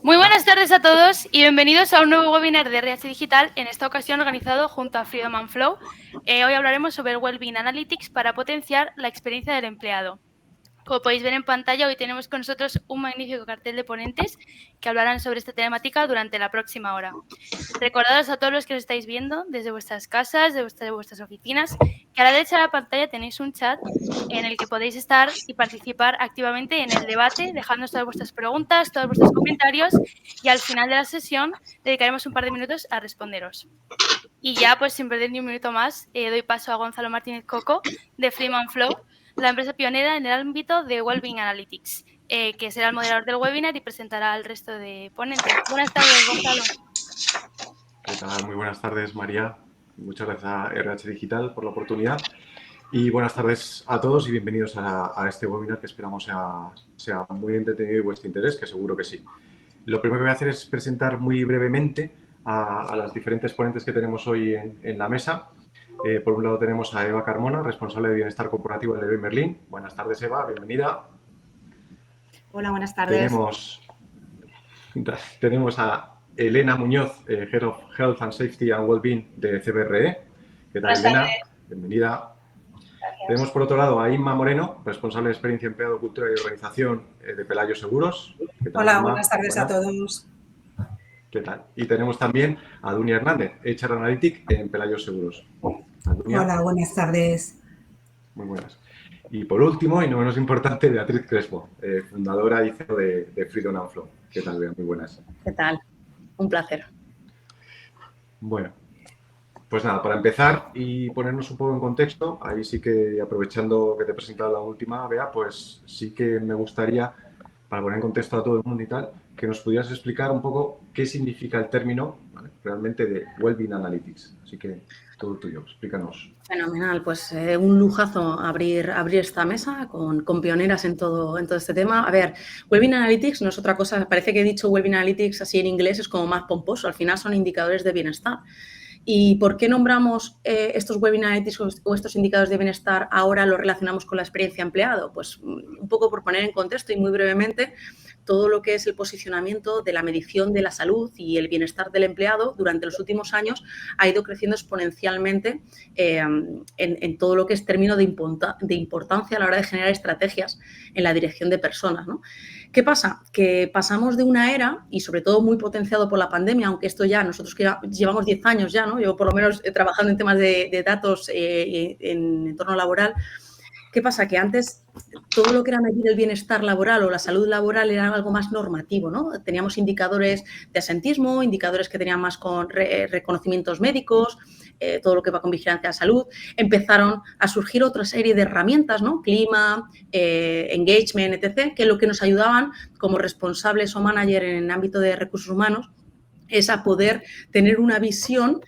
Muy buenas tardes a todos y bienvenidos a un nuevo webinar de RH Digital, en esta ocasión organizado junto a Freedom and Flow. Hoy hablaremos sobre el Wellbeing Analytics para potenciar la experiencia del empleado. Como podéis ver en pantalla, hoy tenemos con nosotros un magnífico cartel de ponentes que hablarán sobre esta temática durante la próxima hora. Recordados a todos los que os estáis viendo desde vuestras casas, de vuestras oficinas, que a la derecha de la pantalla tenéis un chat en el que podéis estar y participar activamente en el debate, dejándonos todas vuestras preguntas, todos vuestros comentarios, y al final de la sesión dedicaremos un par de minutos a responderos. Y ya, pues sin perder ni un minuto más, doy paso a Gonzalo Martínez Coco de Freeman Flow, la empresa pionera en el ámbito de Wellbeing Analytics, que será el moderador del webinar y presentará al resto de ponentes. Buenas tardes, Gonzalo. ¿Qué tal? Muy buenas tardes, María. Muchas gracias a RH Digital por la oportunidad. Y buenas tardes a todos y bienvenidos a este webinar que esperamos sea muy entretenido y de vuestro interés, que seguro que sí. Lo primero que voy a hacer es presentar muy brevemente a las diferentes ponentes que tenemos hoy en la mesa. Por un lado tenemos a Eva Carmona, responsable de Bienestar Corporativo en Leroy Merlin. Buenas tardes, Eva. Bienvenida. Hola, buenas tardes. Tenemos a Elena Muñoz, Head of Health and Safety and Wellbeing de CBRE. ¿Qué tal, Elena? Bienvenida. Gracias. Tenemos por otro lado a Inma Moreno, responsable de Experiencia Empleado, Cultura y Organización de Pelayo Seguros. ¿Qué tal, Hola, Inma? Buenas tardes a todos. ¿Qué tal? Y tenemos también a Dunia Hernández, HR Analytic en Pelayo Seguros. Hola, buenas tardes. Muy buenas. Y por último, y no menos importante, Beatriz Crespo, fundadora y CEO de Freedom and Flow. ¿Qué tal, Bea? Muy buenas. ¿Qué tal? Un placer. Bueno, pues nada, para empezar y ponernos un poco en contexto, ahí sí que, aprovechando que te he presentado la última, Bea, pues sí que me gustaría, para poner en contexto a todo el mundo y tal, que nos pudieras explicar un poco qué significa el término, ¿vale?, realmente de Wellbeing Analytics. Así que todo tuyo, explícanos. Fenomenal, pues un lujazo abrir esta mesa con pioneras en todo este tema. A ver, Wellbeing Analytics no es otra cosa, parece que he dicho Wellbeing Analytics así en inglés, es como más pomposo, al final son indicadores de bienestar. ¿Y por qué nombramos estos Wellbeing Analytics o estos indicadores de bienestar ahora los relacionamos con la experiencia empleado? Pues un poco por poner en contexto y muy brevemente, todo lo que es el posicionamiento de la medición de la salud y el bienestar del empleado durante los últimos años ha ido creciendo exponencialmente en todo lo que es término de importancia a la hora de generar estrategias en la dirección de personas, ¿no? ¿Qué pasa? Que pasamos de una era, y sobre todo muy potenciado por la pandemia, aunque esto ya, nosotros que llevamos 10 años ya, ¿no? Yo por lo menos trabajando en temas de datos en entorno laboral. ¿Qué pasa? Que antes todo lo que era medir el bienestar laboral o la salud laboral era algo más normativo, ¿no? Teníamos indicadores de asentismo, indicadores que tenían más con reconocimientos médicos, todo lo que va con vigilancia de salud. Empezaron a surgir otra serie de herramientas, ¿no? Clima, engagement, etc., que lo que nos ayudaban como responsables o manager en el ámbito de recursos humanos es a poder tener una visión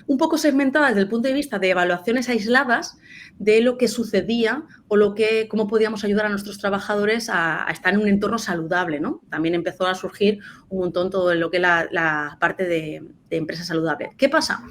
un poco segmentada desde el punto de vista de evaluaciones aisladas de lo que sucedía o cómo podíamos ayudar a nuestros trabajadores a estar en un entorno saludable, ¿no? También empezó a surgir un montón todo lo que es la parte de empresa saludable. ¿Qué pasa?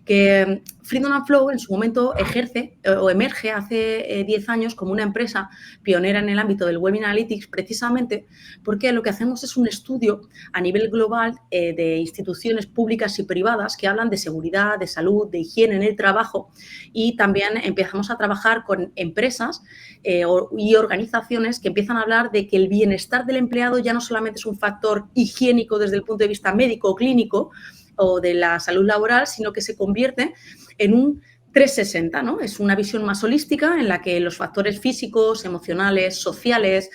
Que Freedom and Flow en su momento emerge hace 10 años como una empresa pionera en el ámbito del Wellbeing Analytics, precisamente porque lo que hacemos es un estudio a nivel global de instituciones públicas y privadas que hablan de seguridad, de salud, de higiene en el trabajo, y también empezamos a trabajar con empresas y organizaciones que empiezan a hablar de que el bienestar del empleado ya no solamente es un factor higiénico desde el punto de vista médico o clínico o de la salud laboral, sino que se convierte en un 360, ¿no? Es una visión más holística en la que los factores físicos, emocionales, sociales,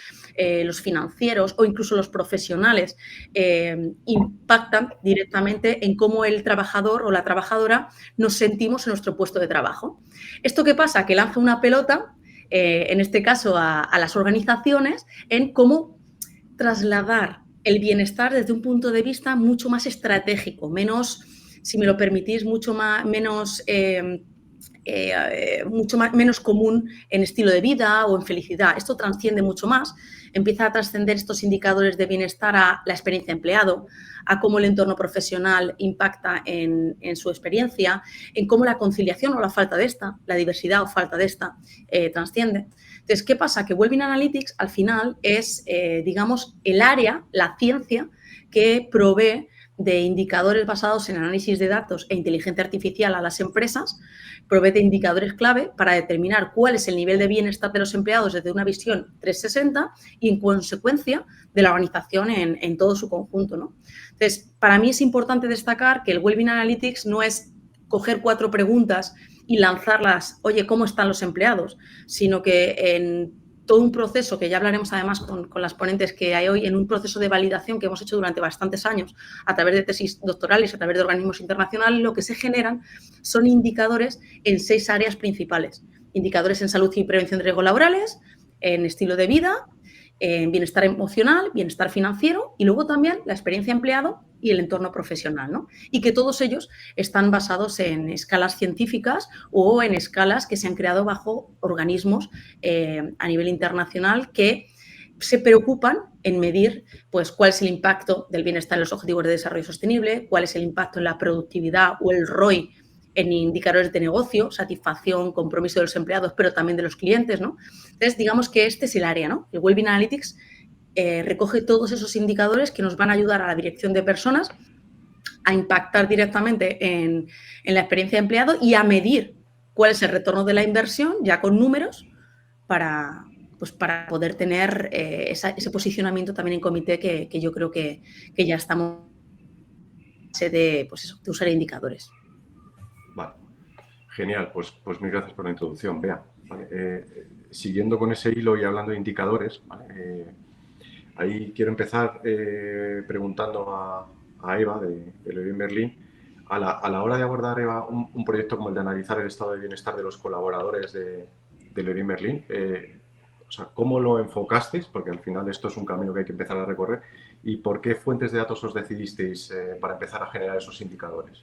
los financieros o incluso los profesionales impactan directamente en cómo el trabajador o la trabajadora nos sentimos en nuestro puesto de trabajo. ¿Esto qué pasa? Que lanza una pelota, en este caso a las organizaciones, en cómo trasladar el bienestar desde un punto de vista mucho más estratégico, menos, si me lo permitís, menos común en estilo de vida o en felicidad. Esto trasciende mucho más, empieza a trascender estos indicadores de bienestar a la experiencia empleado, a cómo el entorno profesional impacta en su experiencia, en cómo la conciliación o la falta de esta, la diversidad o falta de esta, trasciende. Entonces, ¿qué pasa? Que Wellbeing Analytics al final es, digamos, el área, la ciencia que provee de indicadores basados en análisis de datos e inteligencia artificial a las empresas, provee de indicadores clave para determinar cuál es el nivel de bienestar de los empleados desde una visión 360 y, en consecuencia, de la organización en todo su conjunto, ¿no? Entonces, para mí es importante destacar que el Wellbeing Analytics no es coger 4 preguntas y lanzarlas, oye, ¿cómo están los empleados? Sino que en todo un proceso, que ya hablaremos además con las ponentes que hay hoy, en un proceso de validación que hemos hecho durante bastantes años a través de tesis doctorales, a través de organismos internacionales, lo que se generan son indicadores en 6 áreas principales. Indicadores en salud y prevención de riesgos laborales, en estilo de vida, en bienestar emocional, bienestar financiero y luego también la experiencia empleado y el entorno profesional, ¿no? Y que todos ellos están basados en escalas científicas o en escalas que se han creado bajo organismos a nivel internacional que se preocupan en medir pues, cuál es el impacto del bienestar en los objetivos de desarrollo sostenible, cuál es el impacto en la productividad o el ROI en indicadores de negocio, satisfacción, compromiso de los empleados, pero también de los clientes, ¿no? Entonces, digamos que este es el área, ¿no? El Wellbeing Analytics recoge todos esos indicadores que nos van a ayudar a la dirección de personas a impactar directamente en la experiencia de empleado y a medir cuál es el retorno de la inversión, ya con números, para poder tener ese posicionamiento también en comité que yo creo que ya estamos de usar indicadores. Vale, genial, pues mil gracias por la introducción, Bea. Vale, siguiendo con ese hilo y hablando de indicadores, ¿vale? Ahí quiero empezar preguntando a Eva de Leroy Merlin, a la hora de abordar, Eva, un proyecto como el de analizar el estado de bienestar de los colaboradores de Leroy Merlin, o sea, ¿cómo lo enfocasteis? Porque al final esto es un camino que hay que empezar a recorrer. ¿Y por qué fuentes de datos os decidisteis para empezar a generar esos indicadores?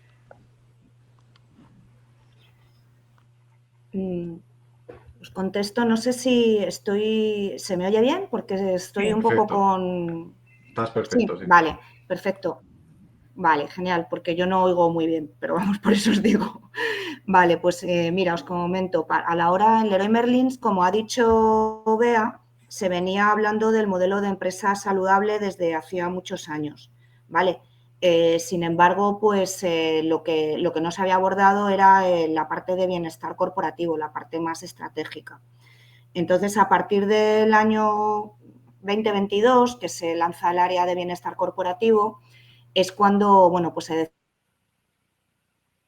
Os contesto, no sé si ¿se me oye bien? Porque estoy un poco con... Estás perfecto, sí. Vale, perfecto. Vale, genial, porque yo no oigo muy bien, pero vamos, por eso os digo. Vale, pues mira, os comento, a la hora en Leroy Merlin, como ha dicho Bea, se venía hablando del modelo de empresa saludable desde hacía muchos años, ¿vale? Sin embargo, pues lo que no se había abordado era la parte de bienestar corporativo, la parte más estratégica. Entonces, a partir del año 2022, que se lanza el área de bienestar corporativo, es cuando, bueno, pues se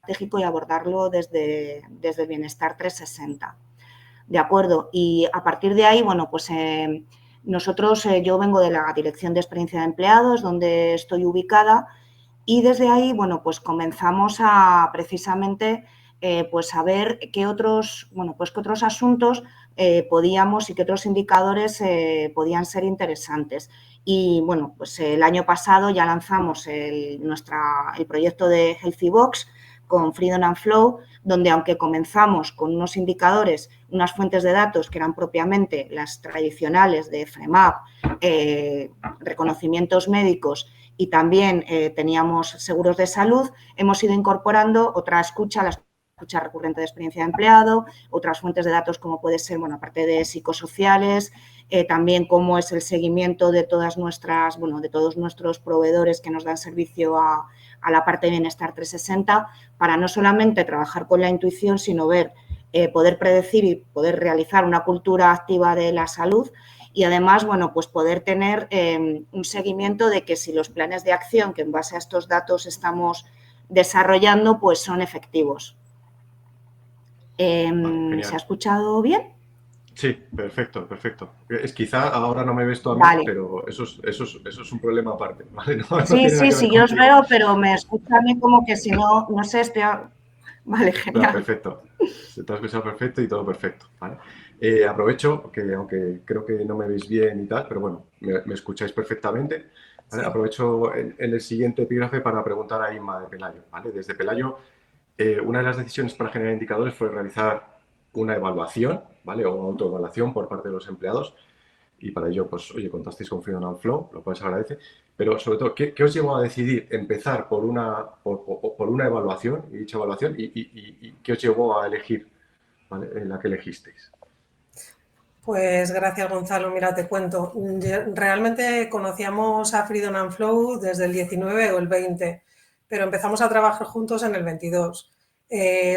estratégico y abordarlo desde el bienestar 360. ¿De acuerdo? Y a partir de ahí, bueno, pues nosotros, yo vengo de la Dirección de Experiencia de Empleados, donde estoy ubicada, y desde ahí, bueno, pues comenzamos a precisamente pues a ver qué otros asuntos podíamos y qué otros indicadores podían ser interesantes. Y bueno, pues el año pasado ya lanzamos el proyecto de Healthy Box con Freedom and Flow, donde aunque comenzamos con unos indicadores, unas fuentes de datos que eran propiamente las tradicionales de FREMAP, reconocimientos médicos y también teníamos seguros de salud, hemos ido incorporando otra escucha, la escucha recurrente de experiencia de empleado, otras fuentes de datos como puede ser, bueno, aparte de psicosociales, también cómo es el seguimiento de todos nuestros proveedores que nos dan servicio a la parte de bienestar 360, para no solamente trabajar con la intuición, sino ver, poder predecir y poder realizar una cultura activa de la salud y además, bueno, pues poder tener un seguimiento de que si los planes de acción que en base a estos datos estamos desarrollando, pues son efectivos. Vale, ¿se ha escuchado bien? Sí, perfecto. Quizá ahora no me ves tú a mí, vale. Pero eso es un problema aparte, ¿vale? No, sí, yo os veo, pero me escucha a mí como que si no sé, Vale, genial. No, perfecto. Se te ha escuchado perfecto y todo perfecto, ¿vale? Aprovecho, que aunque creo que no me veis bien y tal, pero bueno, me escucháis perfectamente, ¿vale? Sí. Aprovecho en el siguiente epígrafe para preguntar a Inma de Pelayo, ¿vale? Desde Pelayo, una de las decisiones para generar indicadores fue realizar una evaluación, ¿vale? O autoevaluación por parte de los empleados. Y para ello, pues, oye, contasteis con Freedom and Flow, lo cual se agradece. Pero, sobre todo, ¿qué os llevó a decidir empezar por una evaluación, y dicha evaluación, y qué os llevó a elegir, ¿vale? La que elegisteis? Pues gracias, Gonzalo. Mira, te cuento. Realmente conocíamos a Freedom & Flow desde el 19 o el 20, pero empezamos a trabajar juntos en el 22.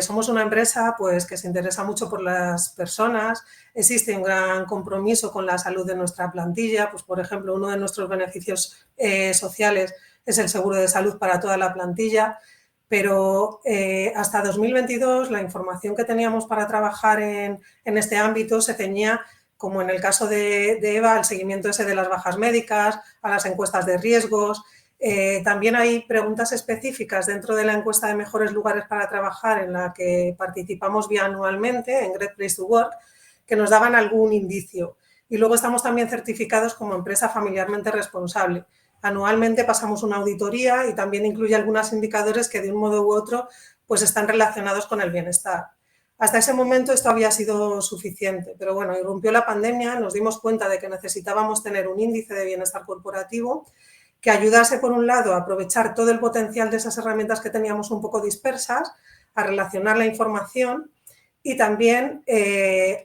Somos una empresa pues, que se interesa mucho por las personas. Existe un gran compromiso con la salud de nuestra plantilla. Pues, por ejemplo, uno de nuestros beneficios sociales es el seguro de salud para toda la plantilla. Pero hasta 2022 la información que teníamos para trabajar en este ámbito se ceñía, como en el caso de Eva, al seguimiento ese de las bajas médicas, a las encuestas de riesgos. También hay preguntas específicas dentro de la encuesta de mejores lugares para trabajar en la que participamos bianualmente en Great Place to Work, que nos daban algún indicio. Y luego estamos también certificados como empresa familiarmente responsable. Anualmente pasamos una auditoría y también incluye algunos indicadores que de un modo u otro pues están relacionados con el bienestar. Hasta ese momento esto había sido suficiente, pero bueno, irrumpió la pandemia, nos dimos cuenta de que necesitábamos tener un índice de bienestar corporativo que ayudase, por un lado, a aprovechar todo el potencial de esas herramientas que teníamos un poco dispersas, a relacionar la información y también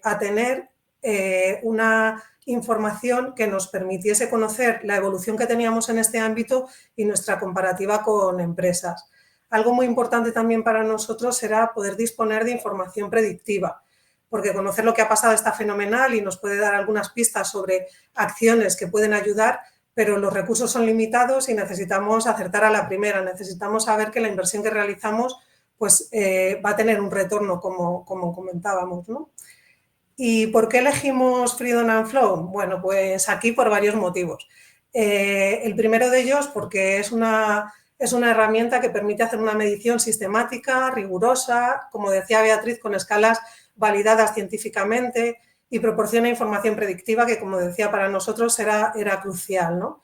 a tener una información que nos permitiese conocer la evolución que teníamos en este ámbito y nuestra comparativa con empresas. Algo muy importante también para nosotros será poder disponer de información predictiva, porque conocer lo que ha pasado está fenomenal y nos puede dar algunas pistas sobre acciones que pueden ayudar, pero los recursos son limitados y necesitamos acertar a la primera, necesitamos saber que la inversión que realizamos pues, va a tener un retorno, como comentábamos, ¿no? ¿Y por qué elegimos Freedom & Flow? Bueno, pues aquí por varios motivos. El primero de ellos porque es una herramienta que permite hacer una medición sistemática, rigurosa, como decía Beatriz, con escalas validadas científicamente y proporciona información predictiva que, como decía, para nosotros era crucial, ¿no?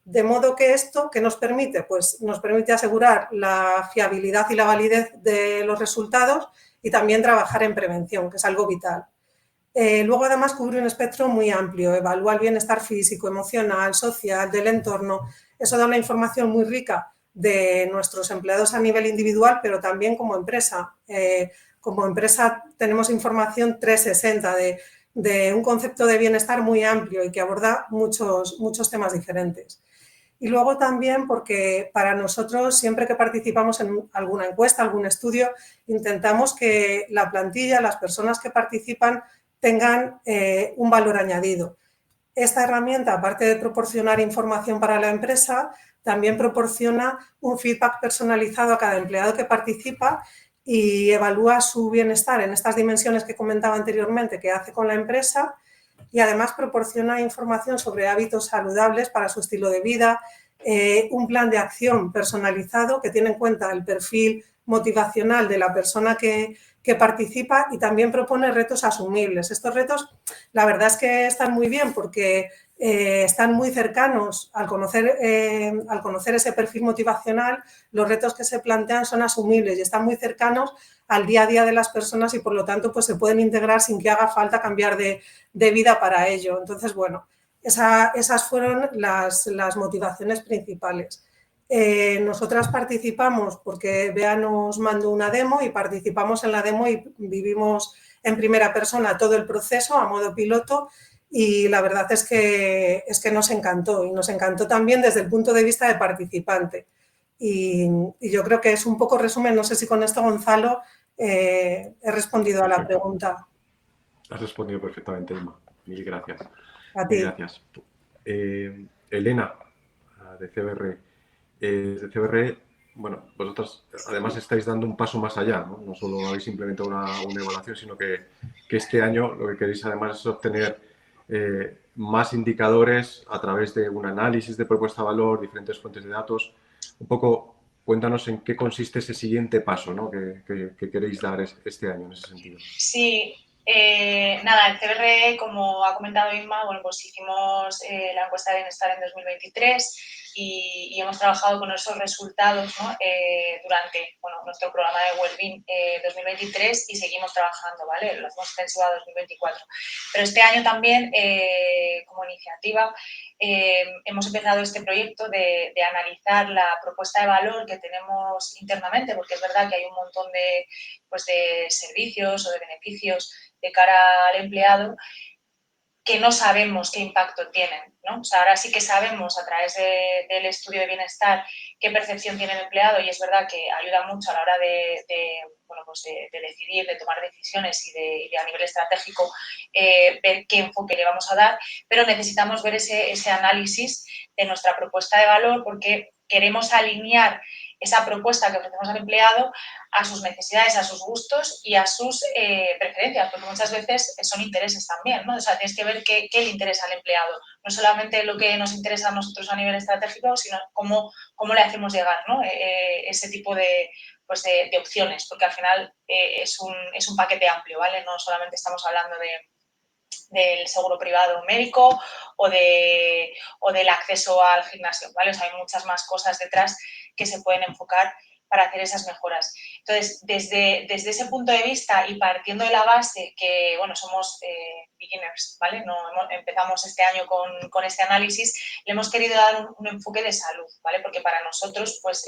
De modo que esto, ¿qué nos permite? Pues nos permite asegurar la fiabilidad y la validez de los resultados y también trabajar en prevención, que es algo vital. Luego, además, cubre un espectro muy amplio, evalúa el bienestar físico, emocional, social, del entorno. Eso da una información muy rica de nuestros empleados a nivel individual, pero también como empresa. Como empresa tenemos información 360 de un concepto de bienestar muy amplio y que aborda muchos temas diferentes. Y luego también porque para nosotros, siempre que participamos en alguna encuesta, algún estudio, intentamos que la plantilla, las personas que participan, tengan un valor añadido. Esta herramienta, aparte de proporcionar información para la empresa, también proporciona un feedback personalizado a cada empleado que participa y evalúa su bienestar en estas dimensiones que comentaba anteriormente que hace con la empresa, y además proporciona información sobre hábitos saludables para su estilo de vida, un plan de acción personalizado que tiene en cuenta el perfil motivacional de la persona que participa y también propone retos asumibles. Estos retos, la verdad es que están muy bien porque están muy cercanos al conocer ese perfil motivacional. Los retos que se plantean son asumibles y están muy cercanos al día a día de las personas y, por lo tanto, pues se pueden integrar sin que haga falta cambiar de vida para ello. Entonces, bueno, esas fueron las motivaciones principales. Nosotras participamos porque Bea nos mandó una demo y participamos en la demo y vivimos en primera persona todo el proceso a modo piloto, y la verdad es que nos encantó, y nos encantó también desde el punto de vista de participante. Y yo creo que es un poco resumen, no sé si con esto, Gonzalo, he respondido a la pregunta. Has respondido perfectamente, Inma. Mil gracias. A ti. Mil gracias. Elena, de CBR. De CBR, bueno, vosotros además estáis dando un paso más allá, ¿no? No solo habéis implementado una evaluación, sino que este año lo que queréis además es obtener más indicadores a través de un análisis de propuesta de valor, diferentes fuentes de datos. Un poco, cuéntanos en qué consiste ese siguiente paso, ¿no? que queréis dar este año en ese sentido. Sí. Nada, el CBR, como ha comentado Inma, bueno, pues hicimos la encuesta de bienestar en 2023 y hemos trabajado con esos resultados, ¿no? Durante nuestro programa de Wellbeing 2023 y seguimos trabajando, ¿vale? Lo hemos extensivo a 2024. Pero este año también, como iniciativa, hemos empezado este proyecto de analizar la propuesta de valor que tenemos internamente, porque es verdad que hay un montón de servicios o de beneficios de cara al empleado, que no sabemos qué impacto tienen, ¿no? O sea, ahora sí que sabemos a través del estudio de bienestar qué percepción tiene el empleado y es verdad que ayuda mucho a la hora de decidir, de tomar decisiones y de a nivel estratégico ver qué enfoque le vamos a dar, pero necesitamos ver ese análisis de nuestra propuesta de valor porque queremos alinear esa propuesta que ofrecemos al empleado a sus necesidades, a sus gustos y a sus preferencias, porque muchas veces son intereses también, ¿no? O sea, tienes que ver qué le interesa al empleado, no solamente lo que nos interesa a nosotros a nivel estratégico, sino cómo le hacemos llegar, ¿no? Ese tipo de opciones, porque al final es un paquete amplio, ¿vale? No solamente estamos hablando del seguro privado médico o del acceso al gimnasio, ¿vale? O sea, hay muchas más cosas detrás que se pueden enfocar para hacer esas mejoras. Entonces, desde ese punto de vista y partiendo de la base que, bueno, somos beginners, ¿vale? Empezamos este año con este análisis, le hemos querido dar un enfoque de salud, ¿vale? Porque para nosotros, pues,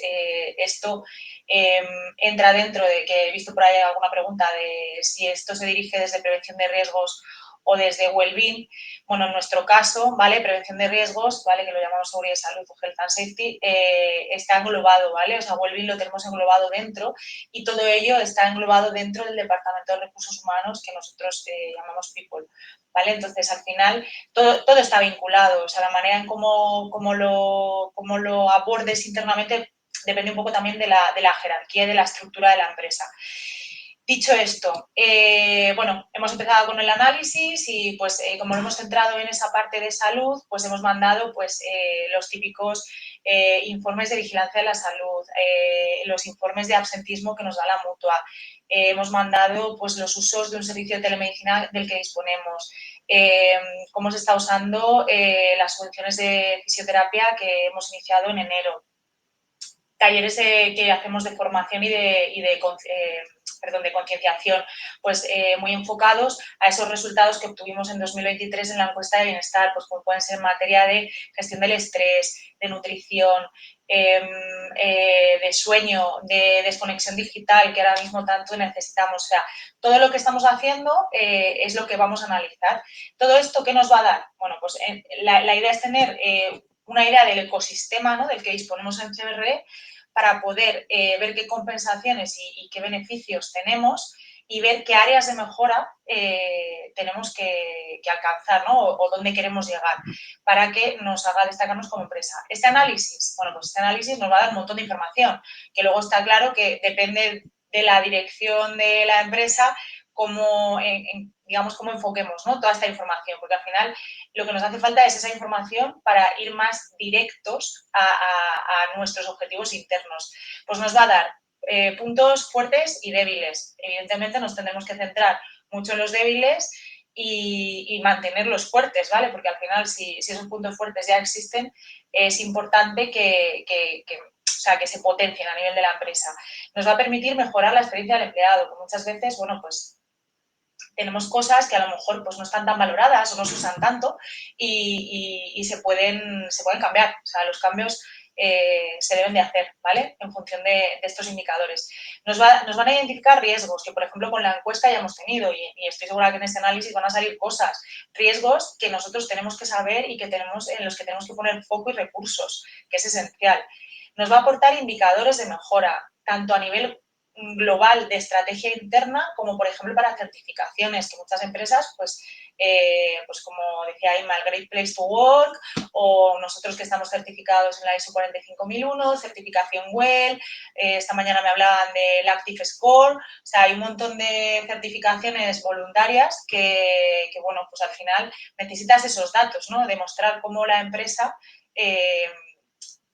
esto entra dentro de que he visto por ahí alguna pregunta de si esto se dirige desde prevención de riesgos o desde Wellbeing. Bueno, en nuestro caso, ¿vale? Prevención de riesgos, ¿vale? Que lo llamamos seguridad y salud o health and safety, está englobado, ¿vale? O sea, Wellbeing lo tenemos englobado dentro y todo ello está englobado dentro del Departamento de Recursos Humanos que nosotros llamamos People, ¿vale? Entonces, al final, todo está vinculado, o sea, la manera en cómo lo abordes internamente depende un poco también de la jerarquía y de la estructura de la empresa. Dicho esto, bueno, hemos empezado con el análisis y pues como lo hemos centrado en esa parte de salud, pues hemos mandado pues los típicos informes de vigilancia de la salud, los informes de absentismo que nos da la mutua, hemos mandado pues los usos de un servicio de telemedicina del que disponemos, cómo se está usando las subvenciones de fisioterapia que hemos iniciado en enero, talleres que hacemos de formación y de concienciación, pues muy enfocados a esos resultados que obtuvimos en 2023 en la encuesta de bienestar, pues como pueden ser en materia de gestión del estrés, de nutrición, de sueño, de desconexión digital, que ahora mismo tanto necesitamos. O sea, todo lo que estamos haciendo es lo que vamos a analizar. ¿Todo esto qué nos va a dar? Bueno, pues la idea es tener una idea del ecosistema, ¿no? Del que disponemos en CBRE para poder ver qué compensaciones y qué beneficios tenemos y ver qué áreas de mejora tenemos que alcanzar, ¿no? O dónde queremos llegar para que nos haga destacarnos como empresa. Este análisis, bueno, pues este análisis nos va a dar un montón de información, que luego está claro que depende de la dirección de la empresa, digamos, cómo enfoquemos, ¿no? Toda esta información, porque al final lo que nos hace falta es esa información para ir más directos a nuestros objetivos internos. Pues nos va a dar puntos fuertes y débiles. Evidentemente nos tendremos que centrar mucho en los débiles y mantenerlos fuertes, ¿vale? Porque al final si esos puntos fuertes ya existen, es importante que se potencien a nivel de la empresa. Nos va a permitir mejorar la experiencia del empleado, que muchas veces, bueno, pues tenemos cosas que a lo mejor pues, no están tan valoradas o no se usan tanto y se pueden cambiar. O sea, los cambios se deben de hacer, ¿vale? En función de estos indicadores. Nos van a identificar riesgos que, por ejemplo, con la encuesta ya hemos tenido y estoy segura que en este análisis van a salir cosas, riesgos que nosotros tenemos que saber y en los que tenemos que poner foco y recursos, que es esencial. Nos va a aportar indicadores de mejora, tanto a nivel global de estrategia interna, como por ejemplo para certificaciones, que muchas empresas, pues como decía Inma, el Great Place to Work, o nosotros que estamos certificados en la ISO 45001, certificación WELL, esta mañana me hablaban del Active Score, o sea, hay un montón de certificaciones voluntarias que bueno, pues al final necesitas esos datos, ¿no? Demostrar cómo la empresa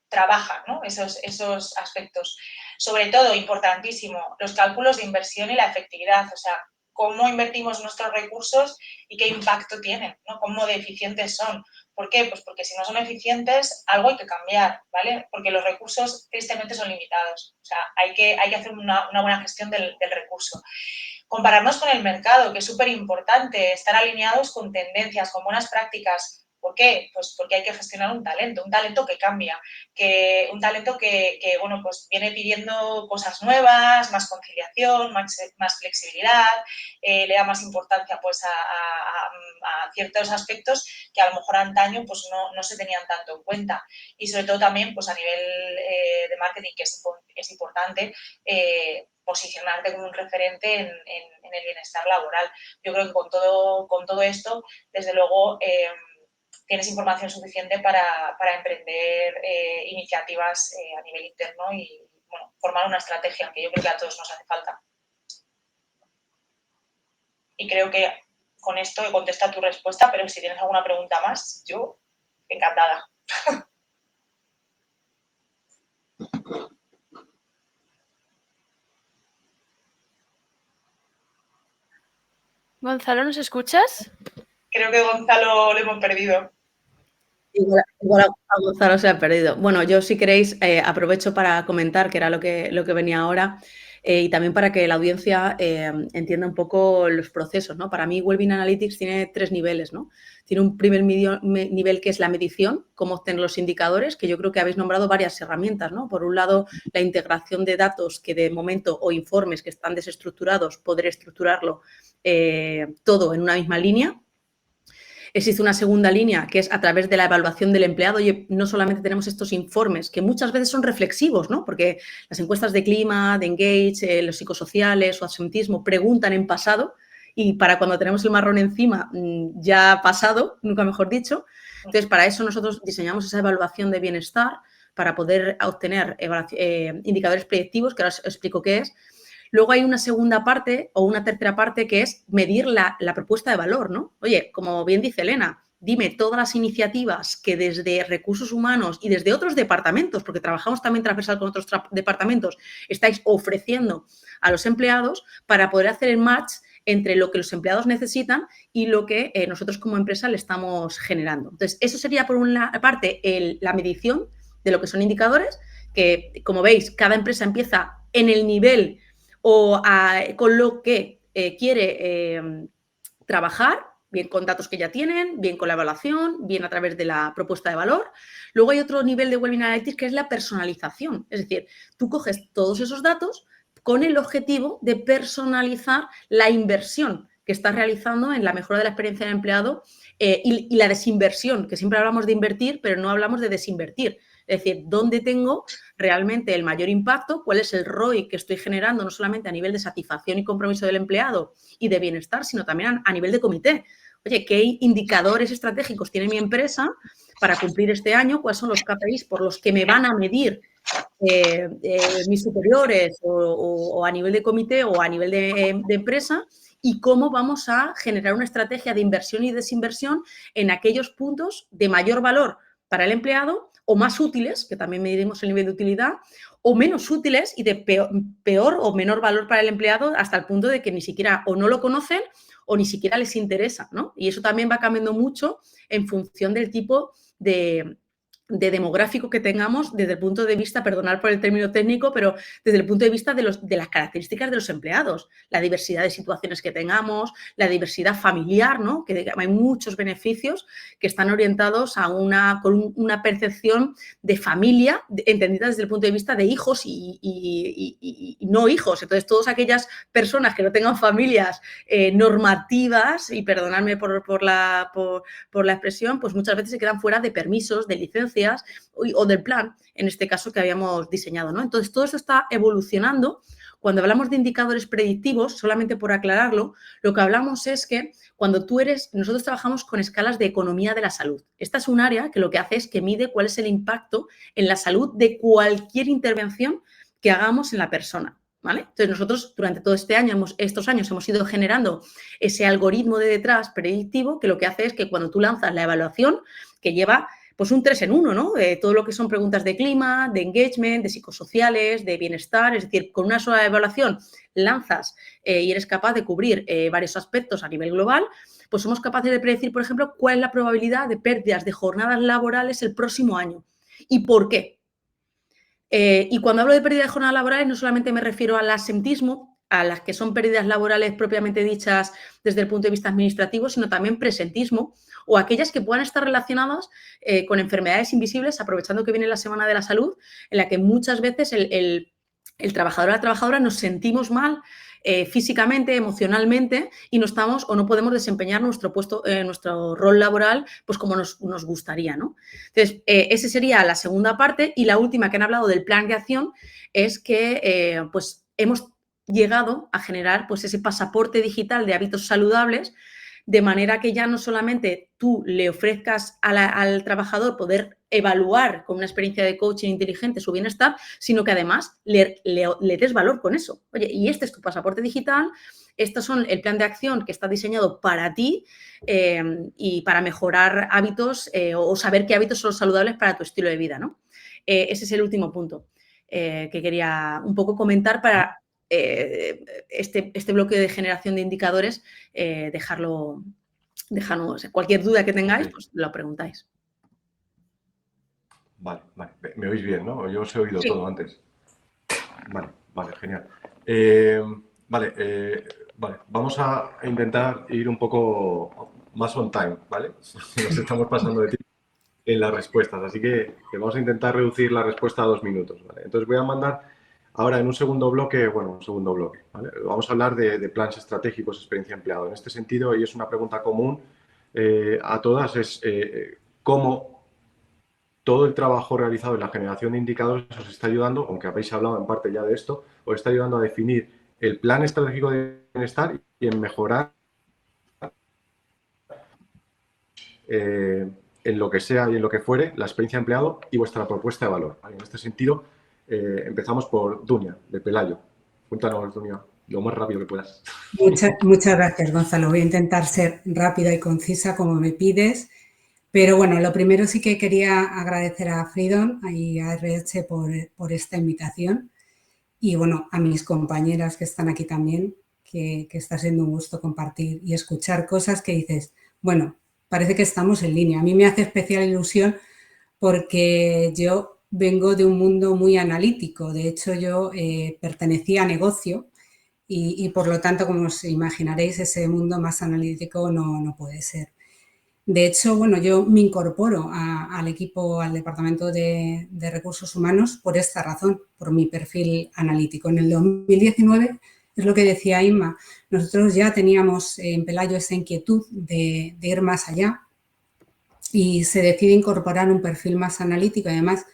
trabaja, ¿no? Esos aspectos. Sobre todo, importantísimo, los cálculos de inversión y la efectividad, o sea, cómo invertimos nuestros recursos y qué impacto tienen, ¿no? Cómo de eficientes son. ¿Por qué? Pues porque si no son eficientes, algo hay que cambiar, ¿vale? Porque los recursos, tristemente, son limitados. O sea, hay que hacer una buena gestión del recurso. Compararnos con el mercado, que es súper importante, estar alineados con tendencias, con buenas prácticas, ¿Por qué? Pues porque hay que gestionar un talento que cambia, un talento que bueno, pues viene pidiendo cosas nuevas, más conciliación, más flexibilidad, le da más importancia pues a ciertos aspectos que a lo mejor antaño pues no se tenían tanto en cuenta. Y sobre todo también pues a nivel de marketing, que es importante, posicionarte como un referente en el bienestar laboral. Yo creo que con todo esto, desde luego, tienes información suficiente para emprender iniciativas a nivel interno y bueno, formar una estrategia, que yo creo que a todos nos hace falta. Y creo que con esto he contestado tu respuesta, pero si tienes alguna pregunta más, yo encantada. Gonzalo, ¿nos escuchas? Creo que Gonzalo lo hemos perdido. Igual a Gonzalo se ha perdido. Bueno, yo si queréis aprovecho para comentar, que era lo que venía ahora, y también para que la audiencia entienda un poco los procesos, ¿no? Para mí, Wellbeing Analytics tiene 3 niveles, ¿no? Tiene un primer nivel que es la medición, cómo obtener los indicadores, que yo creo que habéis nombrado varias herramientas, ¿no? Por un lado, la integración de datos que de momento, o informes que están desestructurados, poder estructurarlo todo en una misma línea. Existe una segunda línea que es a través de la evaluación del empleado. Oye, no solamente tenemos estos informes que muchas veces son reflexivos, ¿no? Porque las encuestas de clima, de Engage, los psicosociales o absentismo preguntan en pasado y para cuando tenemos el marrón encima ya ha pasado, nunca mejor dicho. Entonces, para eso nosotros diseñamos esa evaluación de bienestar para poder obtener indicadores predictivos, que ahora os explico qué es. Luego hay una segunda parte o una tercera parte que es medir la propuesta de valor, ¿no? Oye, como bien dice Elena, dime todas las iniciativas que desde recursos humanos y desde otros departamentos, porque trabajamos también transversal con otros departamentos, estáis ofreciendo a los empleados para poder hacer el match entre lo que los empleados necesitan y lo que nosotros como empresa le estamos generando. Entonces, eso sería por una parte la medición de lo que son indicadores, que como veis, cada empresa empieza en el nivel o con lo que quiere trabajar, bien con datos que ya tienen, bien con la evaluación, bien a través de la propuesta de valor. Luego hay otro nivel de Wellbeing Analytics que es la personalización. Es decir, tú coges todos esos datos con el objetivo de personalizar la inversión que estás realizando en la mejora de la experiencia del empleado y la desinversión, que siempre hablamos de invertir, pero no hablamos de desinvertir. Es decir, ¿dónde tengo realmente el mayor impacto? ¿Cuál es el ROI que estoy generando, no solamente a nivel de satisfacción y compromiso del empleado y de bienestar, sino también a nivel de comité? Oye, ¿qué indicadores estratégicos tiene mi empresa para cumplir este año? ¿Cuáles son los KPIs por los que me van a medir mis superiores o a nivel de comité o a nivel de empresa? Y cómo vamos a generar una estrategia de inversión y desinversión en aquellos puntos de mayor valor para el empleado o más útiles, que también mediremos el nivel de utilidad, o menos útiles y de peor o menor valor para el empleado hasta el punto de que ni siquiera o no lo conocen o ni siquiera les interesa, ¿no? Y eso también va cambiando mucho en función del tipo de demográfico que tengamos desde el punto de vista, perdonad por el término técnico, pero desde el punto de vista de las características de los empleados, la diversidad de situaciones que tengamos, la diversidad familiar, ¿no? Que hay muchos beneficios que están orientados con una percepción de familia entendida desde el punto de vista de hijos y no hijos. Entonces, todas aquellas personas que no tengan familias normativas, y perdonadme por la expresión, pues muchas veces se quedan fuera de permisos, de licencias o del plan, en este caso, que habíamos diseñado, ¿no? Entonces, todo eso está evolucionando. Cuando hablamos de indicadores predictivos, solamente por aclararlo, lo que hablamos es que nosotros trabajamos con escalas de economía de la salud. Esta es un área que lo que hace es que mide cuál es el impacto en la salud de cualquier intervención que hagamos en la persona, ¿vale? Entonces, nosotros durante todo estos años hemos ido generando ese algoritmo de detrás predictivo que lo que hace es que cuando tú lanzas la evaluación, que lleva pues un 3 en 1, ¿no? Todo lo que son preguntas de clima, de engagement, de psicosociales, de bienestar, es decir, con una sola evaluación lanzas y eres capaz de cubrir varios aspectos a nivel global, pues somos capaces de predecir, por ejemplo, cuál es la probabilidad de pérdidas de jornadas laborales el próximo año y por qué. Y cuando hablo de pérdida de jornadas laborales no solamente me refiero al absentismo, a las que son pérdidas laborales propiamente dichas desde el punto de vista administrativo, sino también presentismo, o aquellas que puedan estar relacionadas con enfermedades invisibles, aprovechando que viene la Semana de la Salud, en la que muchas veces el trabajador o la trabajadora nos sentimos mal físicamente, emocionalmente, y no estamos o no podemos desempeñar nuestro puesto, nuestro rol laboral, pues como nos gustaría, ¿no? Entonces, esa sería la segunda parte. Y la última, que han hablado del plan de acción, es que pues hemos llegado a generar pues ese pasaporte digital de hábitos saludables, de manera que ya no solamente tú le ofrezcas al trabajador poder evaluar con una experiencia de coaching inteligente su bienestar, sino que además le des valor con eso. Oye, y este es tu pasaporte digital, estos son el plan de acción que está diseñado para ti y para mejorar hábitos o saber qué hábitos son saludables para tu estilo de vida, ¿no? Ese es el último punto que quería un poco comentar para este bloque de generación de indicadores, dejarnos, cualquier duda que tengáis, pues lo preguntáis. Vale. Me oís bien, ¿no? Yo os he oído todo antes. Vale, genial. Vale, vamos a intentar ir un poco más on time, ¿vale? Nos estamos pasando de tiempo en las respuestas, así que vamos a intentar reducir la respuesta a 2 minutos, ¿vale? Entonces voy a mandar ahora en un segundo bloque, ¿vale? Vamos a hablar de planes estratégicos, experiencia empleado. En este sentido, y es una pregunta común a todas, es cómo todo el trabajo realizado en la generación de indicadores os está ayudando, aunque habéis hablado en parte ya de esto, os está ayudando a definir el plan estratégico de bienestar y en mejorar en lo que sea y en lo que fuere la experiencia de empleado y vuestra propuesta de valor, ¿vale? En este sentido, empezamos por Dunia, de Pelayo. Cuéntanos, Dunia, lo más rápido que puedas. Muchas gracias, Gonzalo. Voy a intentar ser rápida y concisa como me pides. Pero bueno, lo primero sí que quería agradecer a Freedom y a RH por esta invitación. Y bueno, a mis compañeras que están aquí también, que está siendo un gusto compartir y escuchar cosas que dices, bueno, parece que estamos en línea. A mí me hace especial ilusión porque yo vengo de un mundo muy analítico. De hecho, yo pertenecía a negocio y por lo tanto, como os imaginaréis, ese mundo más analítico no puede ser. De hecho, bueno, yo me incorporo al equipo, al departamento de recursos humanos por esta razón, por mi perfil analítico. En el 2019, es lo que decía Inma, nosotros ya teníamos en Pelayo esa inquietud de ir más allá y se decide incorporar un perfil más analítico, además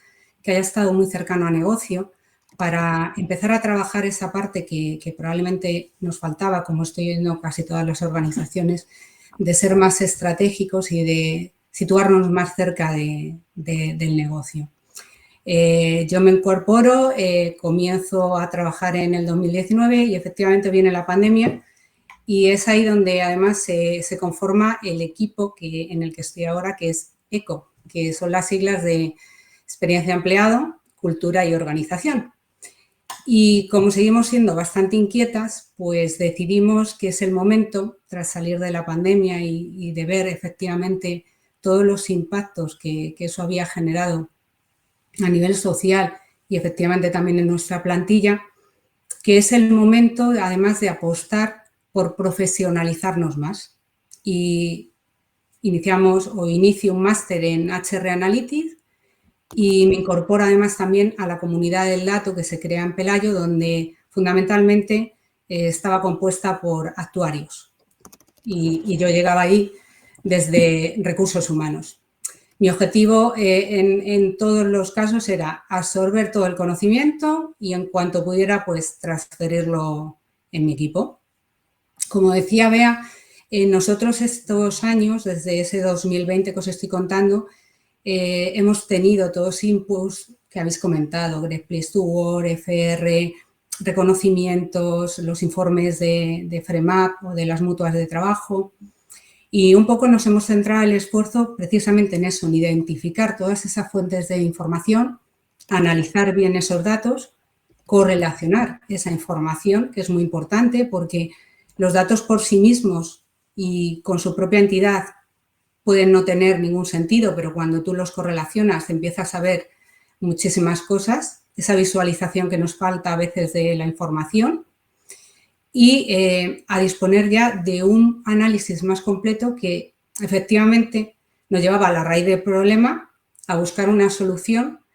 que haya estado muy cercano a negocio, para empezar a trabajar esa parte que probablemente nos faltaba, como estoy viendo casi todas las organizaciones, de ser más estratégicos y de situarnos más cerca del negocio. Yo me incorporo, comienzo a trabajar en el 2019 y efectivamente viene la pandemia y es ahí donde además se conforma el equipo en el que estoy ahora, que es ECO, que son las siglas de Experiencia de Empleado, Cultura y Organización. Y como seguimos siendo bastante inquietas, pues decidimos que es el momento, tras salir de la pandemia y de ver efectivamente todos los impactos que eso había generado a nivel social y efectivamente también en nuestra plantilla, que es el momento, además, de apostar por profesionalizarnos más. Y inicio un máster en HR Analytics y me incorporo además también a la comunidad del dato que se crea en Pelayo, donde fundamentalmente estaba compuesta por actuarios. Y yo llegaba ahí desde recursos humanos. Mi objetivo en todos los casos era absorber todo el conocimiento y en cuanto pudiera, pues transferirlo en mi equipo. Como decía Bea, nosotros estos años, desde ese 2020 que os estoy contando, hemos tenido todos inputs que habéis comentado, Great Place to Work, FR, reconocimientos, los informes de FREMAP o de las mutuas de trabajo. Y un poco nos hemos centrado el esfuerzo precisamente en eso, en identificar todas esas fuentes de información, analizar bien esos datos, correlacionar esa información, que es muy importante porque los datos por sí mismos y con su propia entidad pueden no tener ningún sentido, pero cuando tú los correlacionas empiezas a ver muchísimas cosas, esa visualización que nos falta a veces de la información. y a disponer ya de un análisis más completo que efectivamente nos llevaba a la raíz del problema, a buscar una solución,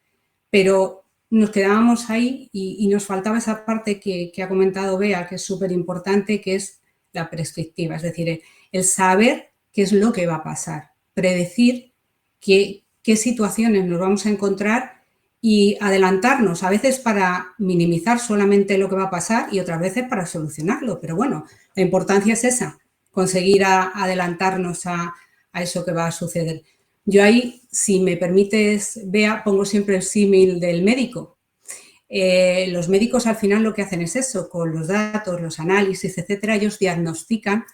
pero nos quedábamos ahí y nos faltaba esa parte que ha comentado Bea, que es súper importante, que es la prescriptiva, es decir, el saber qué es lo que va a pasar, predecir qué situaciones nos vamos a encontrar y adelantarnos, a veces para minimizar solamente lo que va a pasar y otras veces para solucionarlo. Pero bueno, la importancia es esa, conseguir adelantarnos a eso que va a suceder. Yo ahí, si me permites, Bea, pongo siempre el símil del médico. Los médicos al final lo que hacen es eso, con los datos, los análisis, etcétera, ellos diagnostican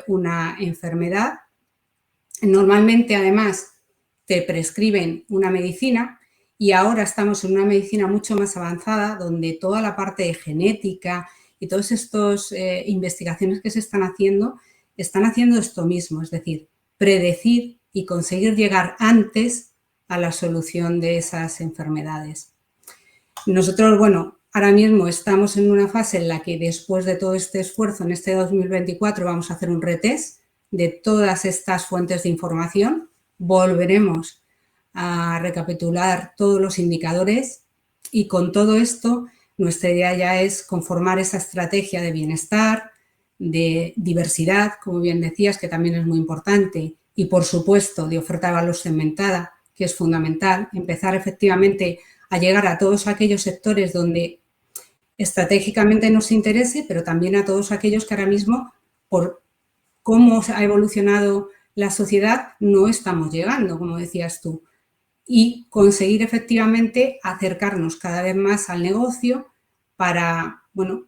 una enfermedad. Normalmente, además, te prescriben una medicina y ahora estamos en una medicina mucho más avanzada donde toda la parte de genética y todas estas investigaciones que se están haciendo esto mismo, es decir, predecir y conseguir llegar antes a la solución de esas enfermedades. Nosotros, bueno, ahora mismo estamos en una fase en la que después de todo este esfuerzo, en este 2024, vamos a hacer un retest de todas estas fuentes de información. Volveremos a recapitular todos los indicadores y con todo esto nuestra idea ya es conformar esa estrategia de bienestar, de diversidad, como bien decías, que también es muy importante, y por supuesto de oferta de valor segmentada, que es fundamental, empezar efectivamente a llegar a todos aquellos sectores donde estratégicamente nos interese, pero también a todos aquellos que ahora mismo, por cómo ha evolucionado la sociedad, no estamos llegando, como decías tú, y conseguir efectivamente acercarnos cada vez más al negocio para, bueno,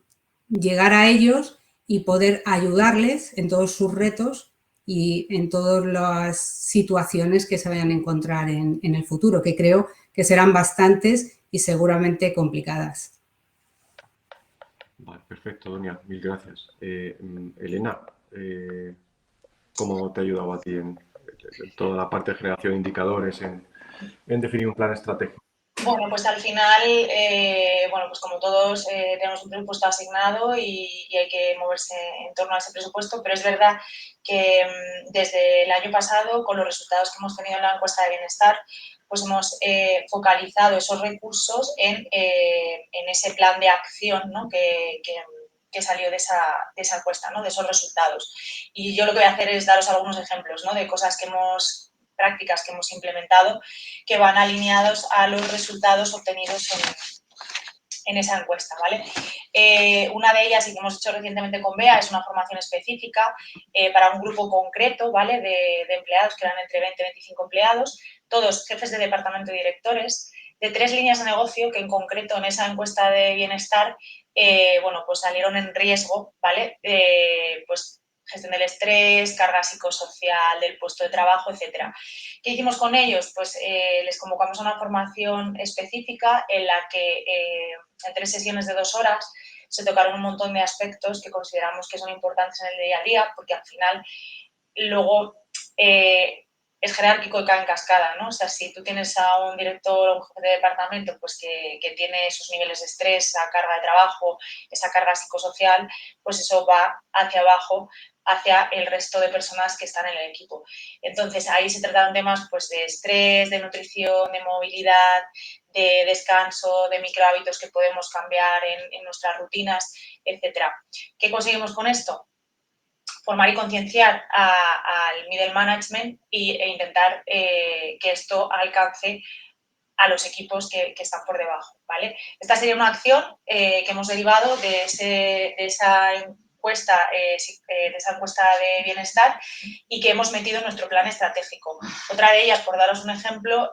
llegar a ellos y poder ayudarles en todos sus retos y en todas las situaciones que se vayan a encontrar en el futuro, que creo que serán bastantes y seguramente complicadas. Vale, perfecto, Donia, mil gracias. Elena, ¿cómo te ha ayudado a ti en toda la parte de generación de indicadores, en definir un plan estratégico? Bueno, pues al final, bueno, pues como todos tenemos un presupuesto asignado y hay que moverse en torno a ese presupuesto, pero es verdad que desde el año pasado, con los resultados que hemos tenido en la encuesta de bienestar, pues hemos focalizado esos recursos en ese plan de acción, ¿no? que salió de esa encuesta, ¿no? De esos resultados. Y yo lo que voy a hacer es daros algunos ejemplos, ¿no? De cosas prácticas que hemos implementado que van alineados a los resultados obtenidos en esa encuesta, ¿vale? Una de ellas, y que hemos hecho recientemente con Bea, es una formación específica para un grupo concreto, ¿vale? De empleados, que eran entre 20 y 25 empleados, todos jefes de departamento y directores, de 3 líneas de negocio que en concreto en esa encuesta de bienestar, bueno, pues salieron en riesgo, ¿vale? Pues gestión del estrés, carga psicosocial del puesto de trabajo, etcétera. ¿Qué hicimos con ellos? Pues les convocamos a una formación específica en la que en 3 sesiones de 2 horas se tocaron un montón de aspectos que consideramos que son importantes en el día a día, porque al final luego es jerárquico y cae en cascada, ¿no? O sea, si tú tienes a un director o un jefe de departamento pues que tiene esos niveles de estrés, esa carga de trabajo, esa carga psicosocial, pues eso va hacia abajo, hacia el resto de personas que están en el equipo. Entonces, ahí se trataron temas pues, de estrés, de nutrición, de movilidad, de descanso, de microhábitos que podemos cambiar en nuestras rutinas, etcétera. ¿Qué conseguimos con esto? Formar y concienciar al middle management e intentar que esto alcance a los equipos que están por debajo, ¿vale? Esta sería una acción que hemos derivado de esa encuesta de bienestar y que hemos metido en nuestro plan estratégico. Otra de ellas, por daros un ejemplo,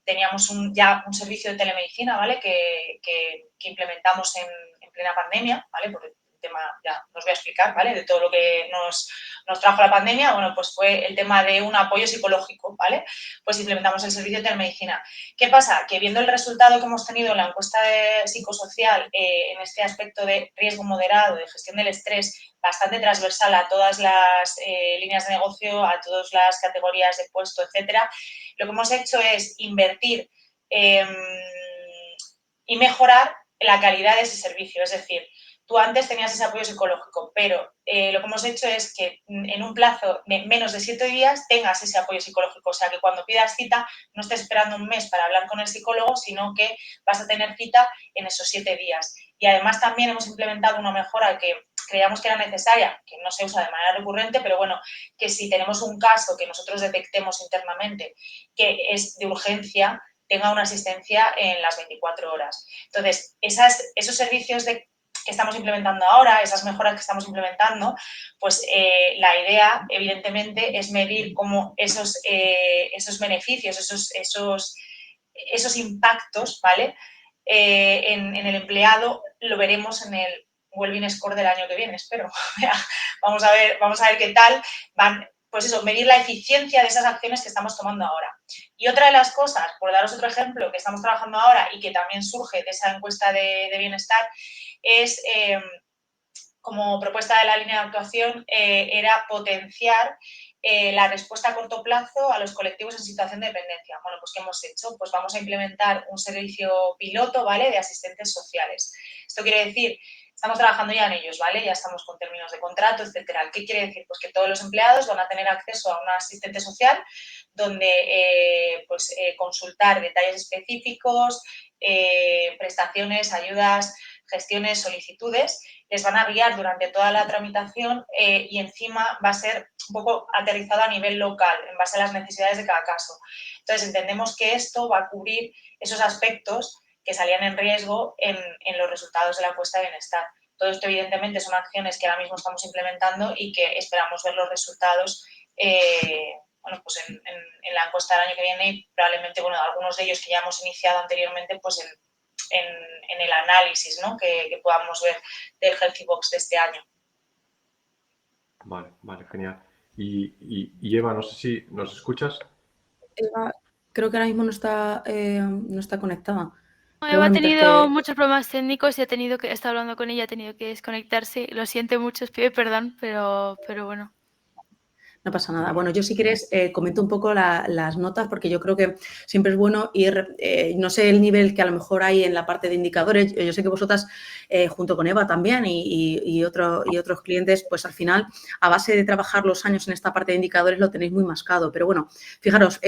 teníamos ya un servicio de telemedicina, ¿vale? Que implementamos en plena pandemia, ¿vale? Porque tema, ya os voy a explicar, ¿vale? De todo lo que nos trajo la pandemia, bueno, pues fue el tema de un apoyo psicológico, ¿vale? Pues implementamos el servicio de telemedicina. ¿Qué pasa? Que viendo el resultado que hemos tenido en la encuesta psicosocial en este aspecto de riesgo moderado, de gestión del estrés, bastante transversal a todas las líneas de negocio, a todas las categorías de puesto, etcétera, lo que hemos hecho es invertir y mejorar la calidad de ese servicio, es decir, tú antes tenías ese apoyo psicológico, pero lo que hemos hecho es que en un plazo de menos de 7 días tengas ese apoyo psicológico. O sea, que cuando pidas cita no estés esperando un mes para hablar con el psicólogo, sino que vas a tener cita en esos 7 días. Y además también hemos implementado una mejora que creíamos que era necesaria, que no se usa de manera recurrente, pero bueno, que si tenemos un caso que nosotros detectemos internamente que es de urgencia, tenga una asistencia en las 24 horas. Entonces, esos servicios que estamos implementando ahora, esas mejoras que estamos implementando, pues la idea, evidentemente, es medir cómo esos beneficios, esos impactos, ¿vale? En el empleado lo veremos en el Wellbeing Score del año que viene, espero. Vamos a ver qué tal van. Pues eso, medir la eficiencia de esas acciones que estamos tomando ahora. Y otra de las cosas, por daros otro ejemplo, que estamos trabajando ahora y que también surge de esa encuesta de bienestar, es, como propuesta de la línea de actuación, era potenciar la respuesta a corto plazo a los colectivos en situación de dependencia. Bueno, pues ¿qué hemos hecho? Pues vamos a implementar un servicio piloto, ¿vale?, de asistentes sociales. Esto quiere decir, estamos trabajando ya en ellos, ¿vale? Ya estamos con términos de contrato, etcétera. ¿Qué quiere decir? Pues que todos los empleados van a tener acceso a un asistente social donde consultar detalles específicos, prestaciones, ayudas, gestiones, solicitudes, les van a guiar durante toda la tramitación y encima va a ser un poco aterrizado a nivel local, en base a las necesidades de cada caso. Entonces, entendemos que esto va a cubrir esos aspectos que salían en riesgo en los resultados de la encuesta de bienestar. Todo esto, evidentemente, son acciones que ahora mismo estamos implementando y que esperamos ver los resultados pues en la encuesta del año que viene y probablemente, algunos de ellos que ya hemos iniciado anteriormente, pues en el análisis, ¿no?, que podamos ver del Healthy Box de este año. Vale, genial. Y Eva, no sé si nos escuchas. Eva, creo que ahora mismo no está conectada. Eva ha tenido muchos problemas técnicos y está hablando con ella, ha tenido que desconectarse. Lo siento mucho, os pido perdón, pero bueno. No pasa nada. Bueno, yo si quieres comento un poco las notas porque yo creo que siempre es bueno ir, no sé el nivel que a lo mejor hay en la parte de indicadores, yo sé que vosotras junto con Eva también y otros clientes, pues al final a base de trabajar los años en esta parte de indicadores lo tenéis muy mascado. Pero bueno, fijaros,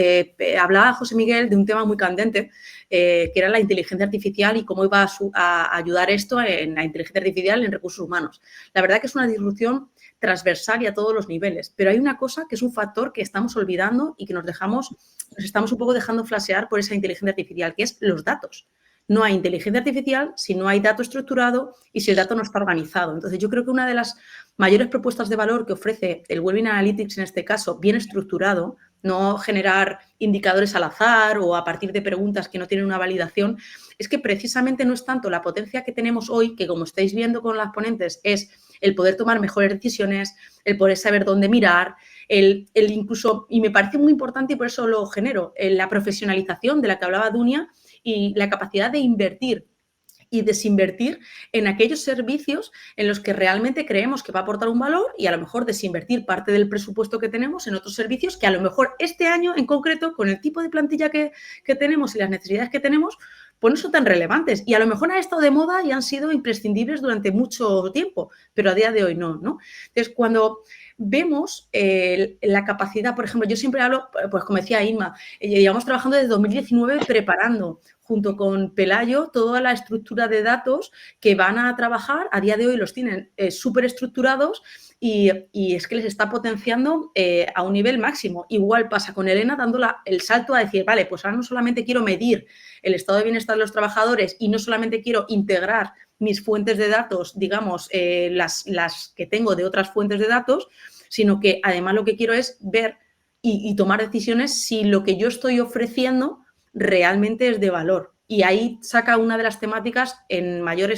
hablaba José Miguel de un tema muy candente que era la inteligencia artificial y cómo iba a ayudar esto en la inteligencia artificial en recursos humanos. La verdad que es una disrupción transversal y a todos los niveles, pero hay una cosa que es un factor que estamos olvidando y que nos estamos un poco dejando flashear por esa inteligencia artificial, que es los datos. No hay inteligencia artificial si no hay dato estructurado y si el dato no está organizado. Entonces, yo creo que una de las mayores propuestas de valor que ofrece el Wellbeing Analytics, en este caso, bien estructurado, no generar indicadores al azar o a partir de preguntas que no tienen una validación, es que precisamente no es tanto la potencia que tenemos hoy, que como estáis viendo con las ponentes, es el poder tomar mejores decisiones, el poder saber dónde mirar, el incluso, y me parece muy importante y por eso lo genero, la profesionalización de la que hablaba Dunia y la capacidad de invertir y desinvertir en aquellos servicios en los que realmente creemos que va a aportar un valor y a lo mejor desinvertir parte del presupuesto que tenemos en otros servicios que a lo mejor este año en concreto, con el tipo de plantilla que tenemos y las necesidades que tenemos, pues no son tan relevantes y a lo mejor han estado de moda y han sido imprescindibles durante mucho tiempo, pero a día de hoy no, ¿no? Entonces, cuando vemos la capacidad, por ejemplo, yo siempre hablo, pues como decía Inma, llevamos trabajando desde 2019 preparando junto con Pelayo toda la estructura de datos que van a trabajar, a día de hoy los tienen súper estructurados y es que les está potenciando a un nivel máximo. Igual pasa con Elena dando el salto a decir, vale, pues ahora no solamente quiero medir el estado de bienestar de los trabajadores y no solamente quiero integrar mis fuentes de datos, digamos, las que tengo de otras fuentes de datos, sino que además lo que quiero es ver y tomar decisiones si lo que yo estoy ofreciendo realmente es de valor. Y ahí saca una de las temáticas en mayor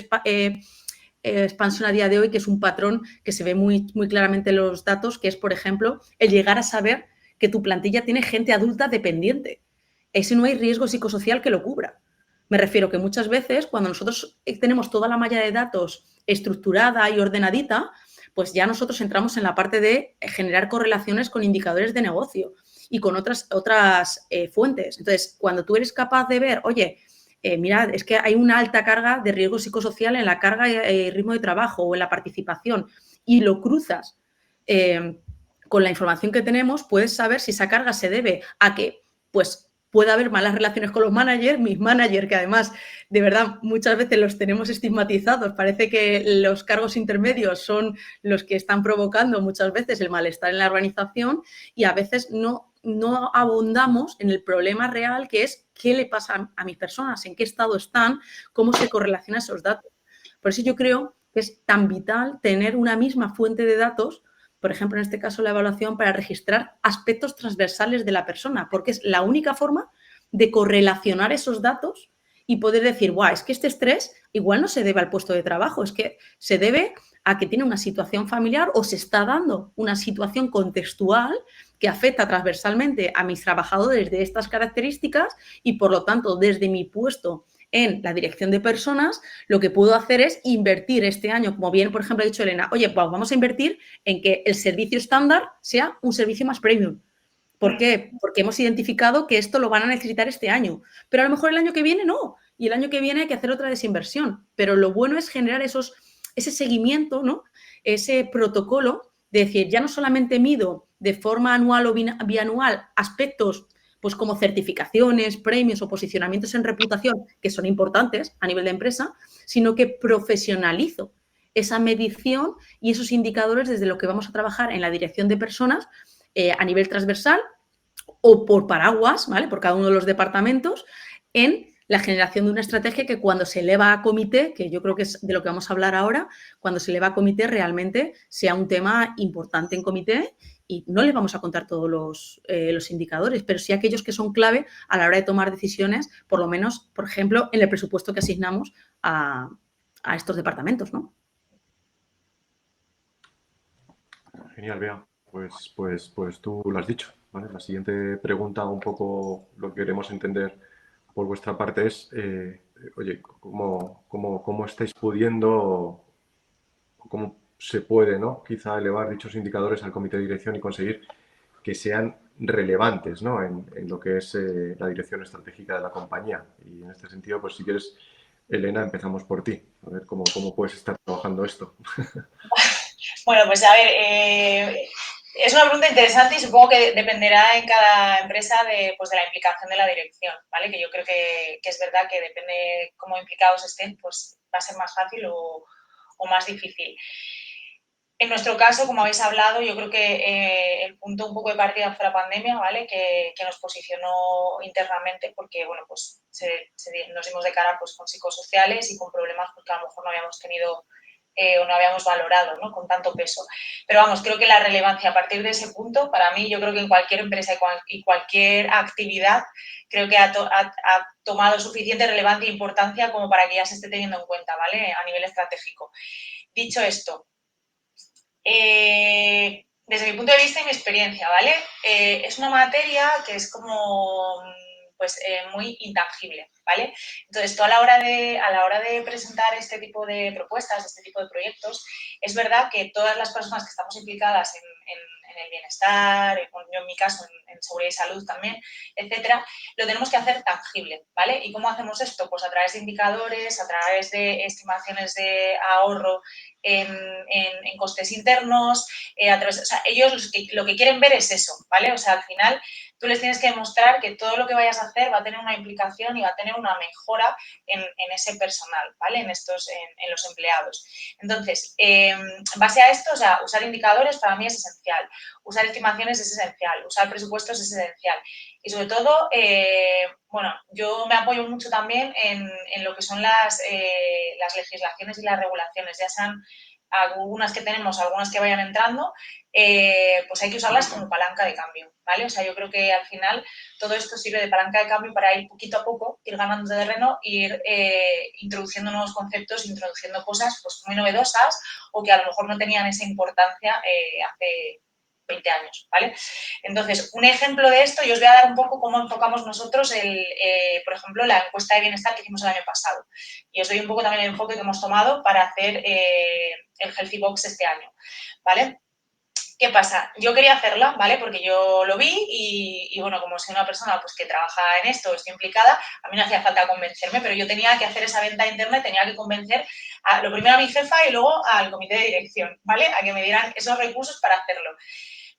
expansión a día de hoy, que es un patrón que se ve muy, muy claramente en los datos, que es, por ejemplo, el llegar a saber que tu plantilla tiene gente adulta dependiente. Ese no hay riesgo psicosocial que lo cubra. Me refiero que muchas veces cuando nosotros tenemos toda la malla de datos estructurada y ordenadita, pues ya nosotros entramos en la parte de generar correlaciones con indicadores de negocio y con otras fuentes. Entonces, cuando tú eres capaz de ver, oye, mirad, es que hay una alta carga de riesgo psicosocial en la carga y ritmo de trabajo o en la participación, y lo cruzas con la información que tenemos, puedes saber si esa carga se debe a que, pues, puede haber malas relaciones con los managers, mis managers, que además, de verdad, muchas veces los tenemos estigmatizados. Parece que los cargos intermedios son los que están provocando muchas veces el malestar en la organización, y a veces no abundamos en el problema real, que es qué le pasa a mis personas, en qué estado están, cómo se correlacionan esos datos. Por eso yo creo que es tan vital tener una misma fuente de datos, por ejemplo, en este caso la evaluación, para registrar aspectos transversales de la persona, porque es la única forma de correlacionar esos datos y poder decir, guau, es que este estrés igual no se debe al puesto de trabajo, es que se debe a que tiene una situación familiar o se está dando una situación contextual que afecta transversalmente a mis trabajadores de estas características, y por lo tanto, desde mi puesto en la dirección de personas, lo que puedo hacer es invertir este año, como bien, por ejemplo, ha dicho Elena, oye, pues vamos a invertir en que el servicio estándar sea un servicio más premium. ¿Por qué? Porque hemos identificado que esto lo van a necesitar este año, pero a lo mejor el año que viene no, y el año que viene hay que hacer otra desinversión. Pero lo bueno es generar ese seguimiento, ¿no? Ese protocolo de decir, ya no solamente mido de forma anual o bianual aspectos pues como certificaciones, premios o posicionamientos en reputación, que son importantes a nivel de empresa, sino que profesionalizo esa medición y esos indicadores desde lo que vamos a trabajar en la dirección de personas a nivel transversal o por paraguas, ¿vale? Por cada uno de los departamentos, en la generación de una estrategia que cuando se eleva a comité, que yo creo que es de lo que vamos a hablar ahora, cuando se eleva a comité realmente sea un tema importante en comité. Y no les vamos a contar todos los indicadores, pero sí aquellos que son clave a la hora de tomar decisiones, por lo menos, por ejemplo, en el presupuesto que asignamos a estos departamentos, ¿no? Genial, Bea. Pues tú lo has dicho, ¿vale? La siguiente pregunta, un poco lo que queremos entender por vuestra parte es, oye, ¿cómo estáis pudiendo, cómo se puede, ¿no? Quizá elevar dichos indicadores al comité de dirección y conseguir que sean relevantes, ¿no? en lo que es la dirección estratégica de la compañía. Y en este sentido, pues si quieres, Elena, empezamos por ti. A ver cómo puedes estar trabajando esto. Bueno, pues a ver, es una pregunta interesante y supongo que dependerá en cada empresa de la implicación de la dirección, ¿vale? Que yo creo que es verdad que depende cómo implicados estén, pues va a ser más fácil o más difícil. En nuestro caso, como habéis hablado, yo creo que el punto un poco de partida fue la pandemia, ¿vale? Que nos posicionó internamente porque, bueno, pues nos dimos de cara pues, con psicosociales y con problemas pues, que a lo mejor no habíamos tenido o no habíamos valorado, ¿no? Con tanto peso. Pero vamos, creo que la relevancia a partir de ese punto, para mí, yo creo que en cualquier empresa y cualquier actividad, creo que ha tomado suficiente relevancia e importancia como para que ya se esté teniendo en cuenta, ¿vale? A nivel estratégico. Dicho esto, desde mi punto de vista y mi experiencia, ¿vale? Es una materia que es como pues muy intangible, ¿vale? Entonces, tú a la hora de presentar este tipo de propuestas, este tipo de proyectos, es verdad que todas las personas que estamos implicadas en el bienestar, yo en mi caso en seguridad y salud también, etcétera, lo tenemos que hacer tangible, ¿vale? ¿Y cómo hacemos esto? Pues a través de indicadores, a través de estimaciones de ahorro en costes internos, o sea, ellos lo que quieren ver es eso, ¿vale? O sea, al final tú les tienes que demostrar que todo lo que vayas a hacer va a tener una implicación y va a tener una mejora en ese personal, ¿vale? En los empleados. Entonces, base a esto, o sea, usar indicadores para mí es esencial, usar estimaciones es esencial, usar presupuestos es esencial. Y sobre todo, bueno, yo me apoyo mucho también en lo que son las legislaciones y las regulaciones, ya sean algunas que tenemos, algunas que vayan entrando, pues hay que usarlas como palanca de cambio, ¿vale? O sea, yo creo que al final todo esto sirve de palanca de cambio para ir poquito a poco, ir ganando terreno, ir introduciendo nuevos conceptos, introduciendo cosas pues muy novedosas o que a lo mejor no tenían esa importancia hace 20 años, ¿vale? Entonces, un ejemplo de esto, yo os voy a dar un poco cómo enfocamos nosotros, por ejemplo, la encuesta de bienestar que hicimos el año pasado. Y os doy un poco también el enfoque que hemos tomado para hacer el Healthy Box este año, ¿vale? ¿Qué pasa? Yo quería hacerla, ¿vale? Porque yo lo vi y bueno, como soy una persona pues, que trabaja en esto, estoy implicada, a mí no hacía falta convencerme, pero yo tenía que hacer esa venta interna y tenía que convencer lo primero a mi jefa y luego al comité de dirección, ¿vale? A que me dieran esos recursos para hacerlo.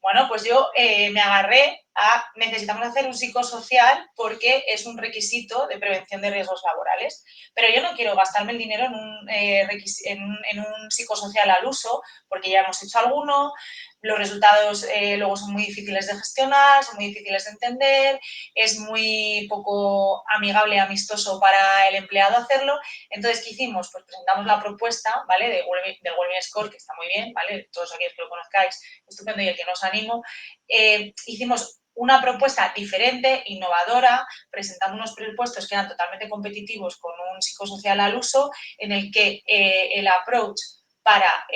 Bueno, pues yo me agarré a necesitamos hacer un psicosocial porque es un requisito de prevención de riesgos laborales. Pero yo no quiero gastarme el dinero en un psicosocial al uso porque ya hemos hecho alguno, los resultados luego son muy difíciles de gestionar, son muy difíciles de entender, es muy poco amigable, amistoso para el empleado hacerlo. Entonces, ¿qué hicimos? Pues presentamos la propuesta, ¿vale? Del Wellbeing Score, que está muy bien, ¿vale? Todos aquellos que lo conozcáis, estupendo, y el que no os animo. Hicimos una propuesta diferente, innovadora, presentando unos presupuestos que eran totalmente competitivos con un psicosocial al uso, en el que el approach para,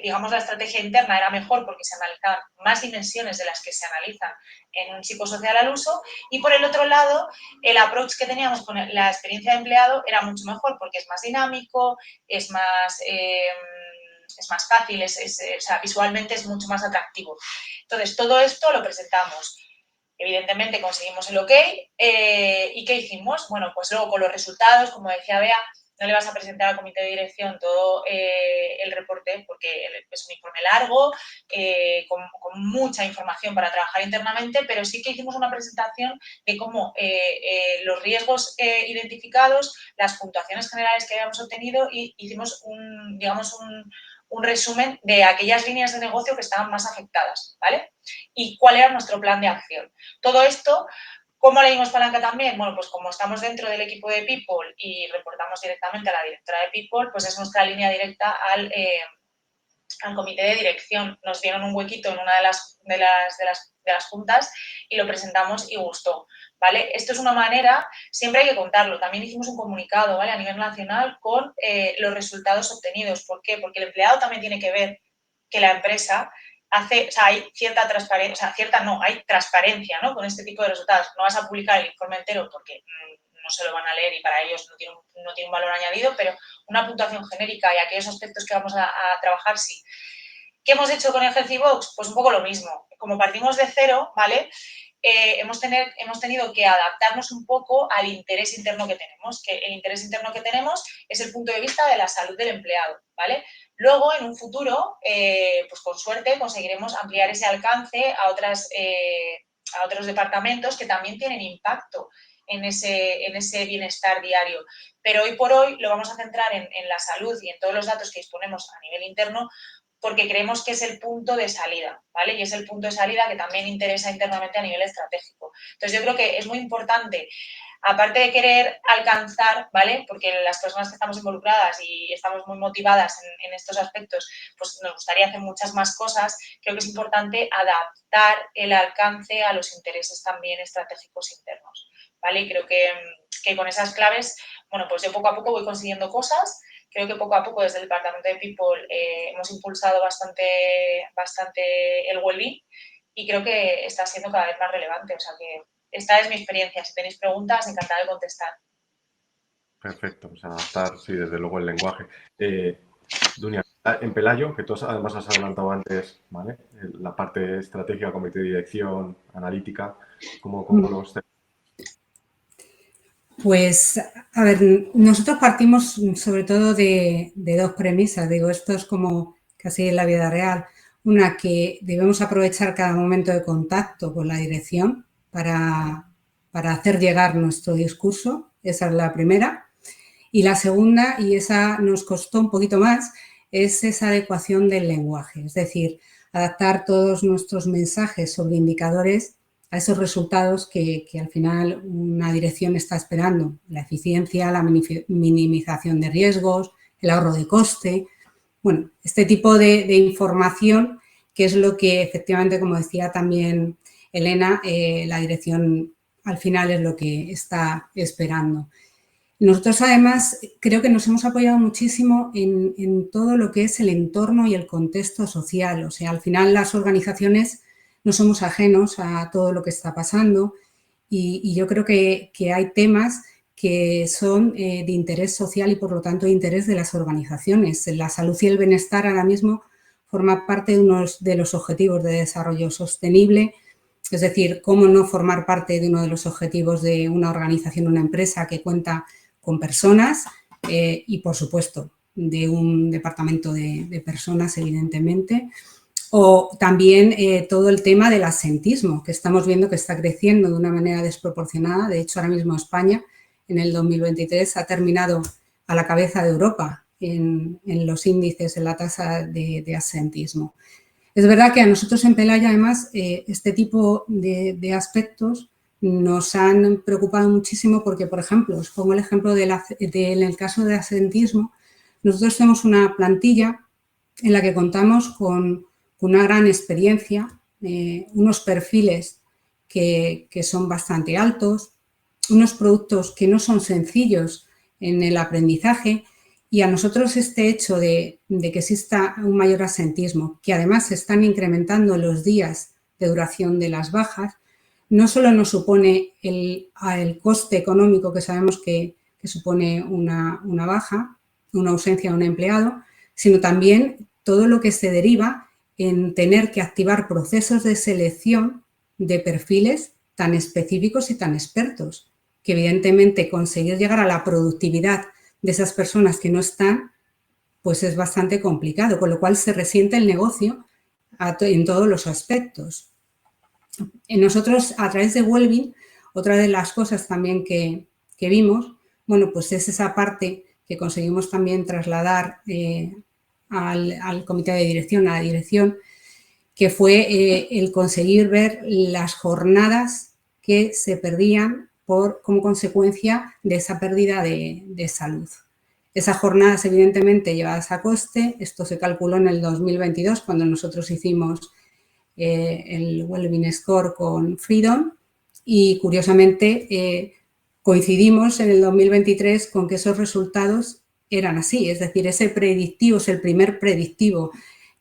digamos, la estrategia interna era mejor porque se analizaban más dimensiones de las que se analizan en un psicosocial al uso, y por el otro lado, el approach que teníamos con la experiencia de empleado era mucho mejor porque es más dinámico, es más fácil, o sea, visualmente es mucho más atractivo. Entonces, todo esto lo presentamos. Evidentemente conseguimos el OK. ¿Y qué hicimos? Bueno, pues luego con los resultados, como decía Bea, no le vas a presentar al comité de dirección todo el reporte porque es un informe largo, con mucha información para trabajar internamente, pero sí que hicimos una presentación de cómo los riesgos identificados, las puntuaciones generales que habíamos obtenido, y hicimos un resumen de aquellas líneas de negocio que estaban más afectadas, ¿vale? Y cuál era nuestro plan de acción. Todo esto, ¿cómo le dimos palanca también? Bueno, pues como estamos dentro del equipo de People y reportamos directamente a la directora de People, pues es nuestra línea directa al comité de dirección. Nos dieron un huequito en una de las juntas y lo presentamos y gustó, ¿vale? Esto es una manera, siempre hay que contarlo. También hicimos un comunicado, ¿vale? A nivel nacional con los resultados obtenidos. ¿Por qué? Porque el empleado también tiene que ver que la empresa hace, o sea, hay cierta transparencia, hay transparencia, ¿no? Con este tipo de resultados. No vas a publicar el informe entero porque no se lo van a leer y para ellos no tiene un valor añadido, pero una puntuación genérica y aquellos aspectos que vamos a trabajar, sí. ¿Qué hemos hecho con el Healthy Box? Pues un poco lo mismo. Como partimos de cero, ¿vale? Hemos tenido que adaptarnos un poco al interés interno que tenemos, que el interés interno que tenemos es el punto de vista de la salud del empleado, ¿vale? Luego, en un futuro, pues con suerte conseguiremos ampliar ese alcance a otros departamentos que también tienen impacto en ese bienestar diario. Pero hoy por hoy lo vamos a centrar en la salud y en todos los datos que disponemos a nivel interno, porque creemos que es el punto de salida, ¿vale? Y es el punto de salida que también interesa internamente a nivel estratégico. Entonces, yo creo que es muy importante, aparte de querer alcanzar, ¿vale? Porque las personas que estamos involucradas y estamos muy motivadas en estos aspectos, pues nos gustaría hacer muchas más cosas. Creo que es importante adaptar el alcance a los intereses también estratégicos internos, ¿vale? Y creo que con esas claves, bueno, pues yo poco a poco voy consiguiendo cosas. Creo que poco a poco desde el departamento de People hemos impulsado bastante el wellbeing y creo que está siendo cada vez más relevante. O sea que esta es mi experiencia. Si tenéis preguntas, encantada de contestar. Perfecto, pues adaptar, sí, desde luego el lenguaje. Dunia, en Pelayo, que tú además has adelantado antes, ¿vale? La parte estratégica, comité de dirección, analítica, ¿cómo lo estáis? Pues, a ver, nosotros partimos sobre todo de dos premisas. Digo, esto es como casi en la vida real. Una, que debemos aprovechar cada momento de contacto con la dirección para hacer llegar nuestro discurso. Esa es la primera. Y la segunda, y esa nos costó un poquito más, es esa adecuación del lenguaje. Es decir, adaptar todos nuestros mensajes sobre indicadores a esos resultados que al final una dirección está esperando. La eficiencia, la minimización de riesgos, el ahorro de coste. Bueno, este tipo de información que es lo que efectivamente, como decía también Elena, la dirección al final es lo que está esperando. Nosotros, además, creo que nos hemos apoyado muchísimo en todo lo que es el entorno y el contexto social. O sea, al final las organizaciones no somos ajenos a todo lo que está pasando y yo creo que hay temas que son de interés social y, por lo tanto, de interés de las organizaciones. La salud y el bienestar ahora mismo forma parte de uno de los objetivos de desarrollo sostenible, es decir, cómo no formar parte de uno de los objetivos de una organización, una empresa que cuenta con personas y, por supuesto, de un departamento de personas, evidentemente. O también todo el tema del absentismo, que estamos viendo que está creciendo de una manera desproporcionada. De hecho, ahora mismo España, en el 2023, ha terminado a la cabeza de Europa en los índices, en la tasa de absentismo. Es verdad que a nosotros en Pelaya, además, este tipo de aspectos nos han preocupado muchísimo porque, por ejemplo, os pongo el ejemplo en el caso de absentismo, nosotros tenemos una plantilla en la que contamos con una gran experiencia, unos perfiles que son bastante altos, unos productos que no son sencillos en el aprendizaje y a nosotros este hecho de que exista un mayor absentismo, que además se están incrementando los días de duración de las bajas, no solo nos supone el coste económico que sabemos que supone una baja, una ausencia de un empleado, sino también todo lo que se deriva en tener que activar procesos de selección de perfiles tan específicos y tan expertos, que evidentemente conseguir llegar a la productividad de esas personas que no están, pues es bastante complicado, con lo cual se resiente el negocio en todos los aspectos. Nosotros, a través de Wellbeing, otra de las cosas también que vimos, bueno, pues es esa parte que conseguimos también trasladar al comité de dirección, a la dirección, que fue el conseguir ver las jornadas que se perdían como consecuencia de esa pérdida de salud. Esas jornadas, evidentemente, llevadas a coste, esto se calculó en el 2022, cuando nosotros hicimos el Wellbeing Score con Freedom y, curiosamente, coincidimos en el 2023 con que esos resultados eran así, es decir, ese predictivo es el primer predictivo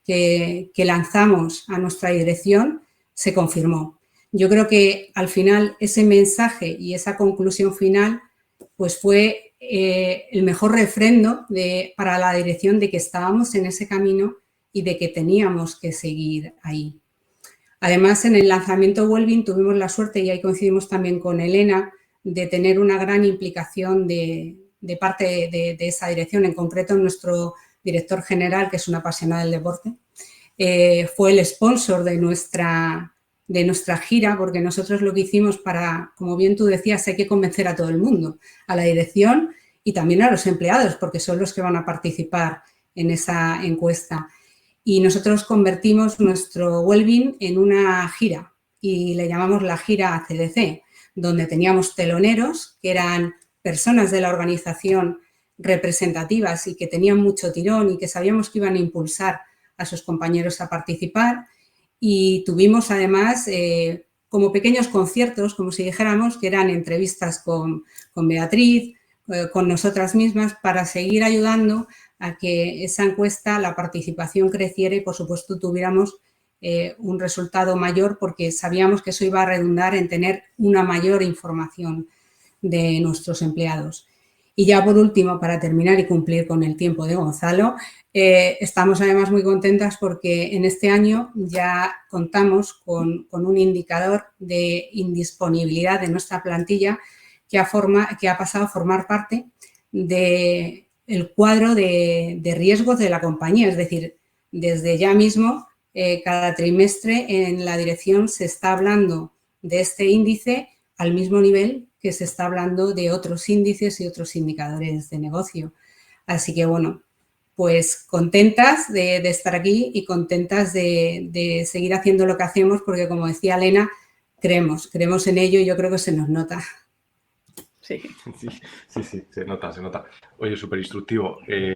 que lanzamos a nuestra dirección, se confirmó. Yo creo que al final ese mensaje y esa conclusión final pues fue el mejor refrendo para la dirección de que estábamos en ese camino y de que teníamos que seguir ahí. Además, en el lanzamiento Wellbeing tuvimos la suerte, y ahí coincidimos también con Elena, de tener una gran implicación de parte de esa dirección, en concreto nuestro director general, que es un apasionado del deporte, fue el sponsor de nuestra gira, porque nosotros lo que hicimos como bien tú decías, hay que convencer a todo el mundo, a la dirección y también a los empleados, porque son los que van a participar en esa encuesta. Y nosotros convertimos nuestro Wellbeing en una gira y le llamamos la gira CDC, donde teníamos teloneros que eran personas de la organización representativas y que tenían mucho tirón y que sabíamos que iban a impulsar a sus compañeros a participar. Y tuvimos además como pequeños conciertos, como si dijéramos, que eran entrevistas con Beatriz, con nosotras mismas, para seguir ayudando a que esa encuesta, la participación creciera y, por supuesto, tuviéramos un resultado mayor, porque sabíamos que eso iba a redundar en tener una mayor información de nuestros empleados. Y ya por último, para terminar y cumplir con el tiempo de Gonzalo, estamos además muy contentas porque en este año ya contamos con un indicador de indisponibilidad de nuestra plantilla que ha pasado a formar parte del cuadro de riesgos de la compañía. Es decir, desde ya mismo, cada trimestre en la dirección se está hablando de este índice al mismo nivel que se está hablando de otros índices y otros indicadores de negocio. Así que, bueno, pues contentas de estar aquí y contentas de seguir haciendo lo que hacemos porque, como decía Elena, creemos en ello y yo creo que se nos nota. Sí, se nota. Oye, súper instructivo. Sé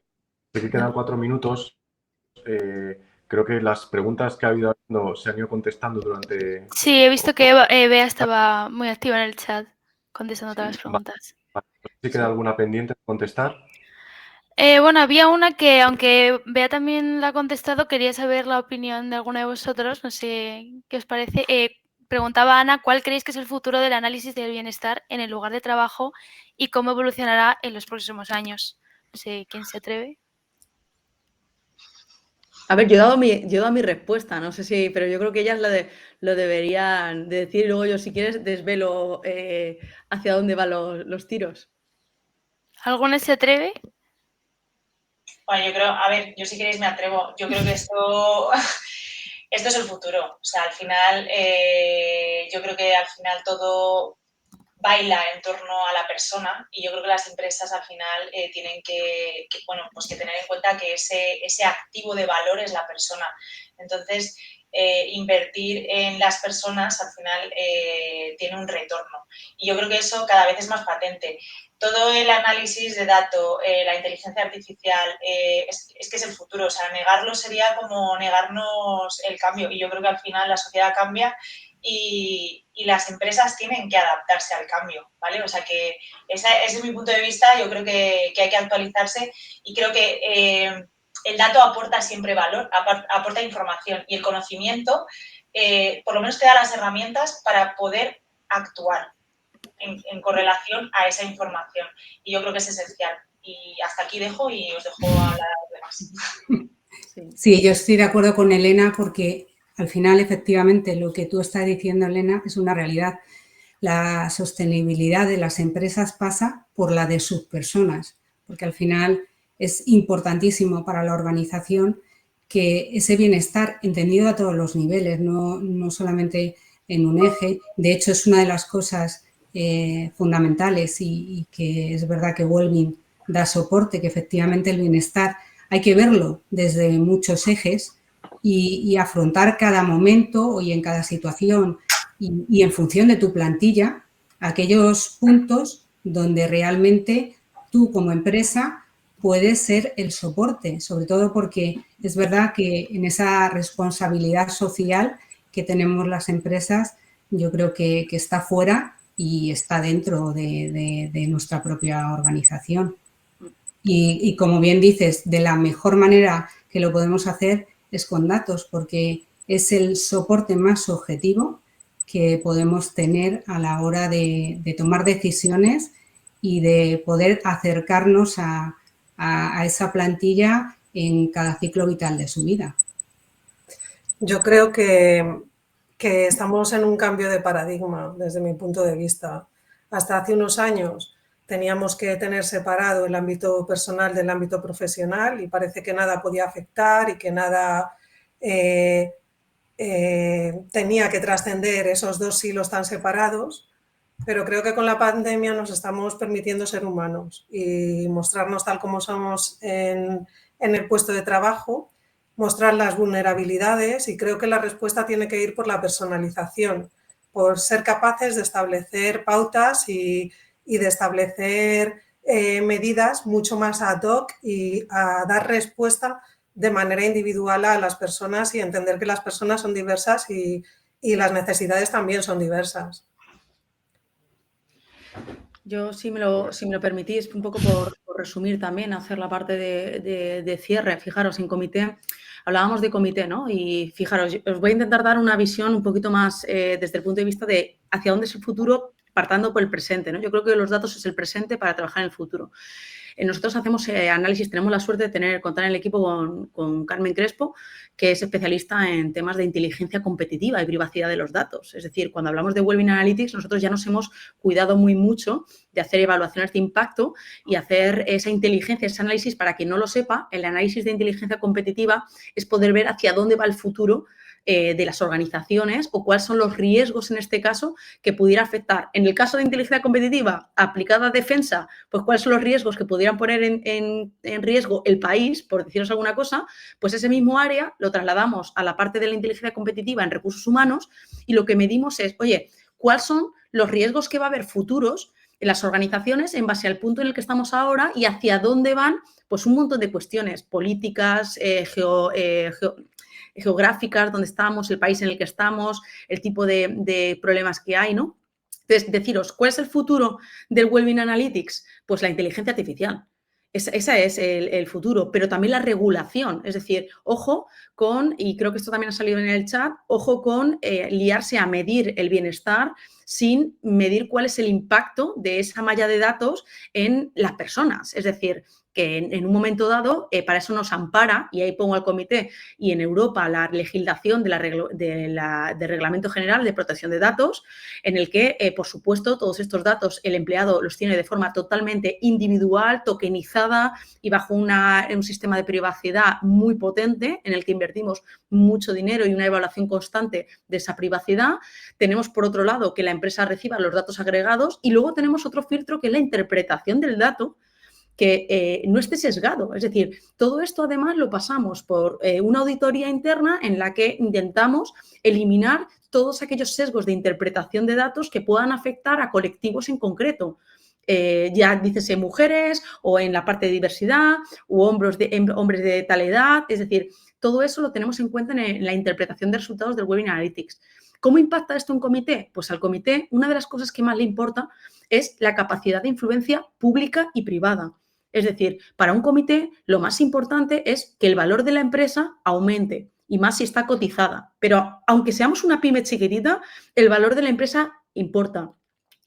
que quedan 4 minutos. Creo que las preguntas que ha habido se han ido contestando durante... Sí, he visto que Bea estaba muy activa en el chat contestando todas las preguntas. Vale. ¿Sí queda alguna pendiente de contestar? Bueno, había una que, aunque Bea también la ha contestado, quería saber la opinión de alguno de vosotros, no sé qué os parece. Preguntaba Ana, ¿cuál creéis que es el futuro del análisis del bienestar en el lugar de trabajo y cómo evolucionará en los próximos años? No sé, ¿quién se atreve? A ver, yo he dado mi respuesta, no sé si, pero yo creo que ellas lo deberían de decir. Luego yo, si quieres, desvelo hacia dónde van los tiros. ¿Alguna se atreve? Bueno, yo creo, a ver, yo si queréis me atrevo. Yo creo que esto es el futuro. O sea, al final, yo creo que al final todo baila en torno a la persona y yo creo que las empresas al final tienen que tener en cuenta que ese activo de valor es la persona. Entonces, invertir en las personas al final tiene un retorno. Y yo creo que eso cada vez es más patente. Todo el análisis de datos, la inteligencia artificial, es que es el futuro. O sea, negarlo sería como negarnos el cambio. Y yo creo que al final la sociedad cambia y las empresas tienen que adaptarse al cambio, ¿vale? O sea que ese es mi punto de vista. Yo creo que hay que actualizarse y creo que el dato aporta siempre valor, aporta información y el conocimiento por lo menos te da las herramientas para poder actuar en correlación a esa información. Y yo creo que es esencial. Y hasta aquí dejo y os dejo hablar a los demás. Sí, yo estoy de acuerdo con Elena porque al final, efectivamente, lo que tú estás diciendo, Elena, es una realidad. La sostenibilidad de las empresas pasa por la de sus personas, porque al final es importantísimo para la organización que ese bienestar, entendido a todos los niveles, no solamente en un eje. De hecho, es una de las cosas fundamentales y que es verdad que Wellbeing da soporte, que efectivamente el bienestar hay que verlo desde muchos ejes y afrontar cada momento y en cada situación y en función de tu plantilla aquellos puntos donde realmente tú como empresa puedes ser el soporte, sobre todo porque es verdad que en esa responsabilidad social que tenemos las empresas, yo creo que está fuera y está dentro de nuestra propia organización. Y como bien dices, de la mejor manera que lo podemos hacer es con datos, porque es el soporte más objetivo que podemos tener a la hora de tomar decisiones y de poder acercarnos a esa plantilla en cada ciclo vital de su vida. Yo creo que estamos en un cambio de paradigma desde mi punto de vista. Hasta hace unos años teníamos que tener separado el ámbito personal del ámbito profesional y parece que nada podía afectar y que nada tenía que trascender esos dos hilos tan separados, pero creo que con la pandemia nos estamos permitiendo ser humanos y mostrarnos tal como somos en el puesto de trabajo, mostrar las vulnerabilidades y creo que la respuesta tiene que ir por la personalización, por ser capaces de establecer pautas y de establecer medidas mucho más ad hoc y a dar respuesta de manera individual a las personas y entender que las personas son diversas y las necesidades también son diversas. Yo, si me lo permitís, un poco por resumir también, hacer la parte de cierre. Fijaros, en comité, hablábamos de comité, ¿no? Y fijaros, os voy a intentar dar una visión un poquito más desde el punto de vista de hacia dónde es el futuro, partando por el presente, ¿no? Yo creo que los datos es el presente para trabajar en el futuro. Nosotros hacemos análisis, tenemos la suerte de contar en el equipo con Carmen Crespo, que es especialista en temas de inteligencia competitiva y privacidad de los datos. Es decir, cuando hablamos de Wellbeing Analytics, nosotros ya nos hemos cuidado muy mucho de hacer evaluaciones de impacto y hacer esa inteligencia, ese análisis. Para quien no lo sepa, el análisis de inteligencia competitiva es poder ver hacia dónde va el futuro de las organizaciones o cuáles son los riesgos en este caso que pudiera afectar. En el caso de inteligencia competitiva aplicada a defensa, pues cuáles son los riesgos que pudieran poner en riesgo el país, por deciros alguna cosa, pues ese mismo área lo trasladamos a la parte de la inteligencia competitiva en recursos humanos y lo que medimos es, oye, ¿cuáles son los riesgos que va a haber futuros en las organizaciones en base al punto en el que estamos ahora y hacia dónde van? Pues un montón de cuestiones políticas, geográficas, dónde estamos, el país en el que estamos, el tipo de problemas que hay, ¿no? Entonces, deciros, ¿cuál es el futuro del Wellbeing Analytics? Pues la inteligencia artificial. Esa es el futuro, pero también la regulación. Es decir, ojo con, y creo que esto también ha salido en el chat, ojo con liarse a medir el bienestar sin medir cuál es el impacto de esa malla de datos en las personas. Es decir, que en un momento dado para eso nos ampara, y ahí pongo al comité, y en Europa la legislación de Reglamento General de Protección de Datos, en el que, por supuesto, todos estos datos el empleado los tiene de forma totalmente individual, tokenizada y bajo un sistema de privacidad muy potente, en el que invertimos mucho dinero y una evaluación constante de esa privacidad. Tenemos, por otro lado, que la empresa reciba los datos agregados, y luego tenemos otro filtro que es la interpretación del dato, que no esté sesgado. Es decir, todo esto además lo pasamos por una auditoría interna en la que intentamos eliminar todos aquellos sesgos de interpretación de datos que puedan afectar a colectivos en concreto. Ya dícese mujeres o en la parte de diversidad u hombres de tal edad. Es decir, todo eso lo tenemos en cuenta en la interpretación de resultados del Web Analytics. ¿Cómo impacta esto en comité? Pues al comité una de las cosas que más le importa es la capacidad de influencia pública y privada. Es decir, para un comité lo más importante es que el valor de la empresa aumente, y más si está cotizada. Pero aunque seamos una pyme chiquitita, el valor de la empresa importa.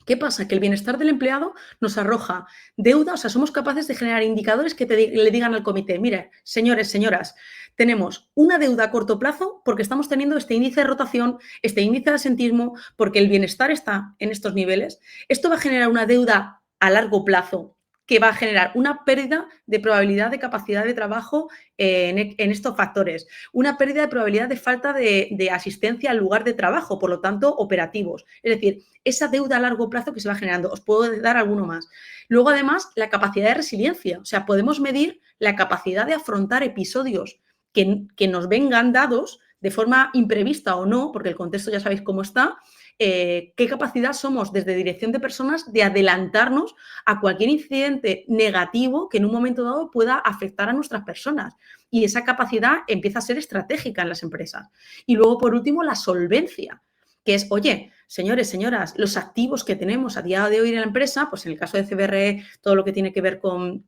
¿Qué pasa? Que el bienestar del empleado nos arroja deuda, o sea, somos capaces de generar indicadores que le digan al comité, mire, señores, señoras, tenemos una deuda a corto plazo porque estamos teniendo este índice de rotación, este índice de asentismo, porque el bienestar está en estos niveles. Esto va a generar una deuda a largo plazo que va a generar una pérdida de probabilidad de capacidad de trabajo en estos factores, una pérdida de probabilidad de falta de asistencia al lugar de trabajo, por lo tanto, operativos. Es decir, esa deuda a largo plazo que se va generando. Os puedo dar alguno más. Luego, además, la capacidad de resiliencia. O sea, podemos medir la capacidad de afrontar episodios que nos vengan dados de forma imprevista o no, porque el contexto ya sabéis cómo está. Qué capacidad somos desde dirección de personas de adelantarnos a cualquier incidente negativo que en un momento dado pueda afectar a nuestras personas. Y esa capacidad empieza a ser estratégica en las empresas. Y luego, por último, la solvencia, que es, oye, señores, señoras, los activos que tenemos a día de hoy en la empresa, pues en el caso de CBRE, todo lo que tiene que ver con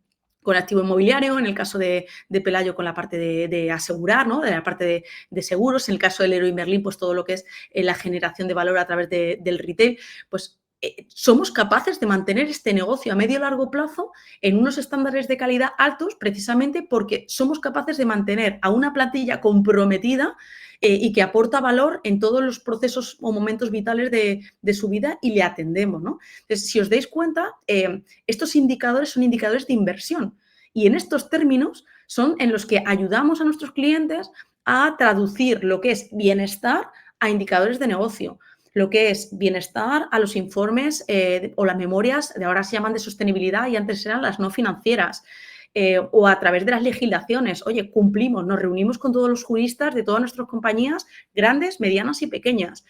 activo inmobiliario, en el caso de Pelayo con la parte de asegurar, ¿no? De la parte de seguros, en el caso del Leroy Merlin, pues todo lo que es la generación de valor a través del retail, pues somos capaces de mantener este negocio a medio y largo plazo en unos estándares de calidad altos, precisamente porque somos capaces de mantener a una plantilla comprometida y que aporta valor en todos los procesos o momentos vitales de su vida, y le atendemos, ¿no? Entonces, si os dais cuenta, estos indicadores son indicadores de inversión, y en estos términos son en los que ayudamos a nuestros clientes a traducir lo que es bienestar a indicadores de negocio, lo que es bienestar a los informes o las memorias, de ahora se llaman de sostenibilidad y antes eran las no financieras. O a través de las legislaciones. Oye, cumplimos, nos reunimos con todos los juristas de todas nuestras compañías, grandes, medianas y pequeñas.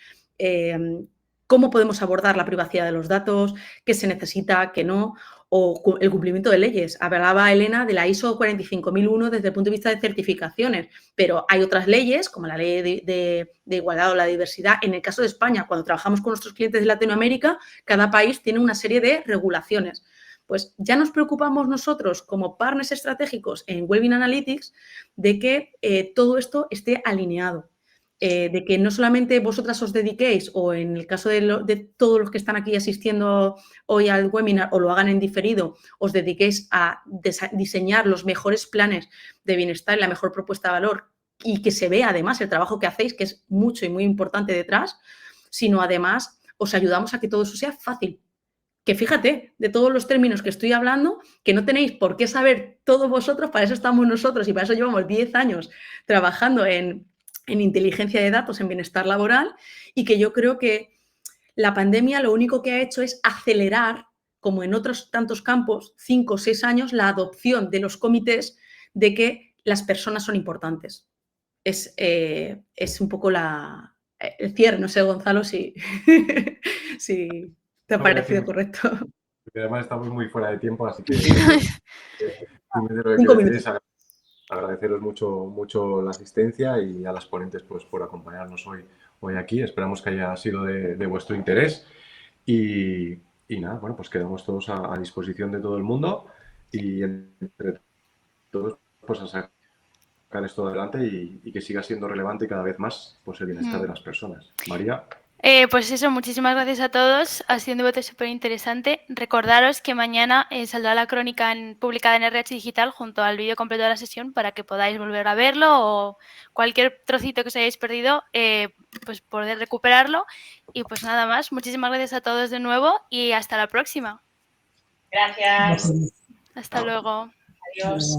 ¿Cómo podemos abordar la privacidad de los datos? ¿Qué se necesita? ¿Qué no? O el cumplimiento de leyes. Hablaba Elena de la ISO 45001 desde el punto de vista de certificaciones, pero hay otras leyes, como la ley de igualdad o la diversidad. En el caso de España, cuando trabajamos con nuestros clientes de Latinoamérica, cada país tiene una serie de regulaciones. Pues ya nos preocupamos nosotros como partners estratégicos en Web Analytics de que todo esto esté alineado, de que no solamente vosotras os dediquéis, o en el caso de todos los que están aquí asistiendo hoy al webinar o lo hagan en diferido, os dediquéis a diseñar los mejores planes de bienestar y la mejor propuesta de valor, y que se vea además el trabajo que hacéis, que es mucho y muy importante detrás, sino además os ayudamos a que todo eso sea fácil. Que fíjate, de todos los términos que estoy hablando, que no tenéis por qué saber todos vosotros, para eso estamos nosotros y para eso llevamos 10 años trabajando en inteligencia de datos, en bienestar laboral, y que yo creo que la pandemia lo único que ha hecho es acelerar, como en otros tantos campos, 5 o 6 años, la adopción de los comités de que las personas son importantes. Es un poco el cierre, no sé, Gonzalo, si... ¿Te ha parecido correcto? Además estamos muy fuera de tiempo, así que 5 minutos. Agradeceros mucho la asistencia y a las ponentes pues, por acompañarnos hoy aquí. Esperamos que haya sido de vuestro interés y nada, bueno, pues quedamos todos a disposición de todo el mundo y entre todos pues a sacar esto adelante y que siga siendo relevante cada vez más pues, el bienestar de las personas. María. Pues eso, muchísimas gracias a todos. Ha sido un debate súper interesante. Recordaros que mañana saldrá la crónica publicada en RH Digital junto al vídeo completo de la sesión para que podáis volver a verlo o cualquier trocito que os hayáis perdido, pues poder recuperarlo. Y pues nada más, muchísimas gracias a todos de nuevo y hasta la próxima. Gracias. Hasta luego. Adiós.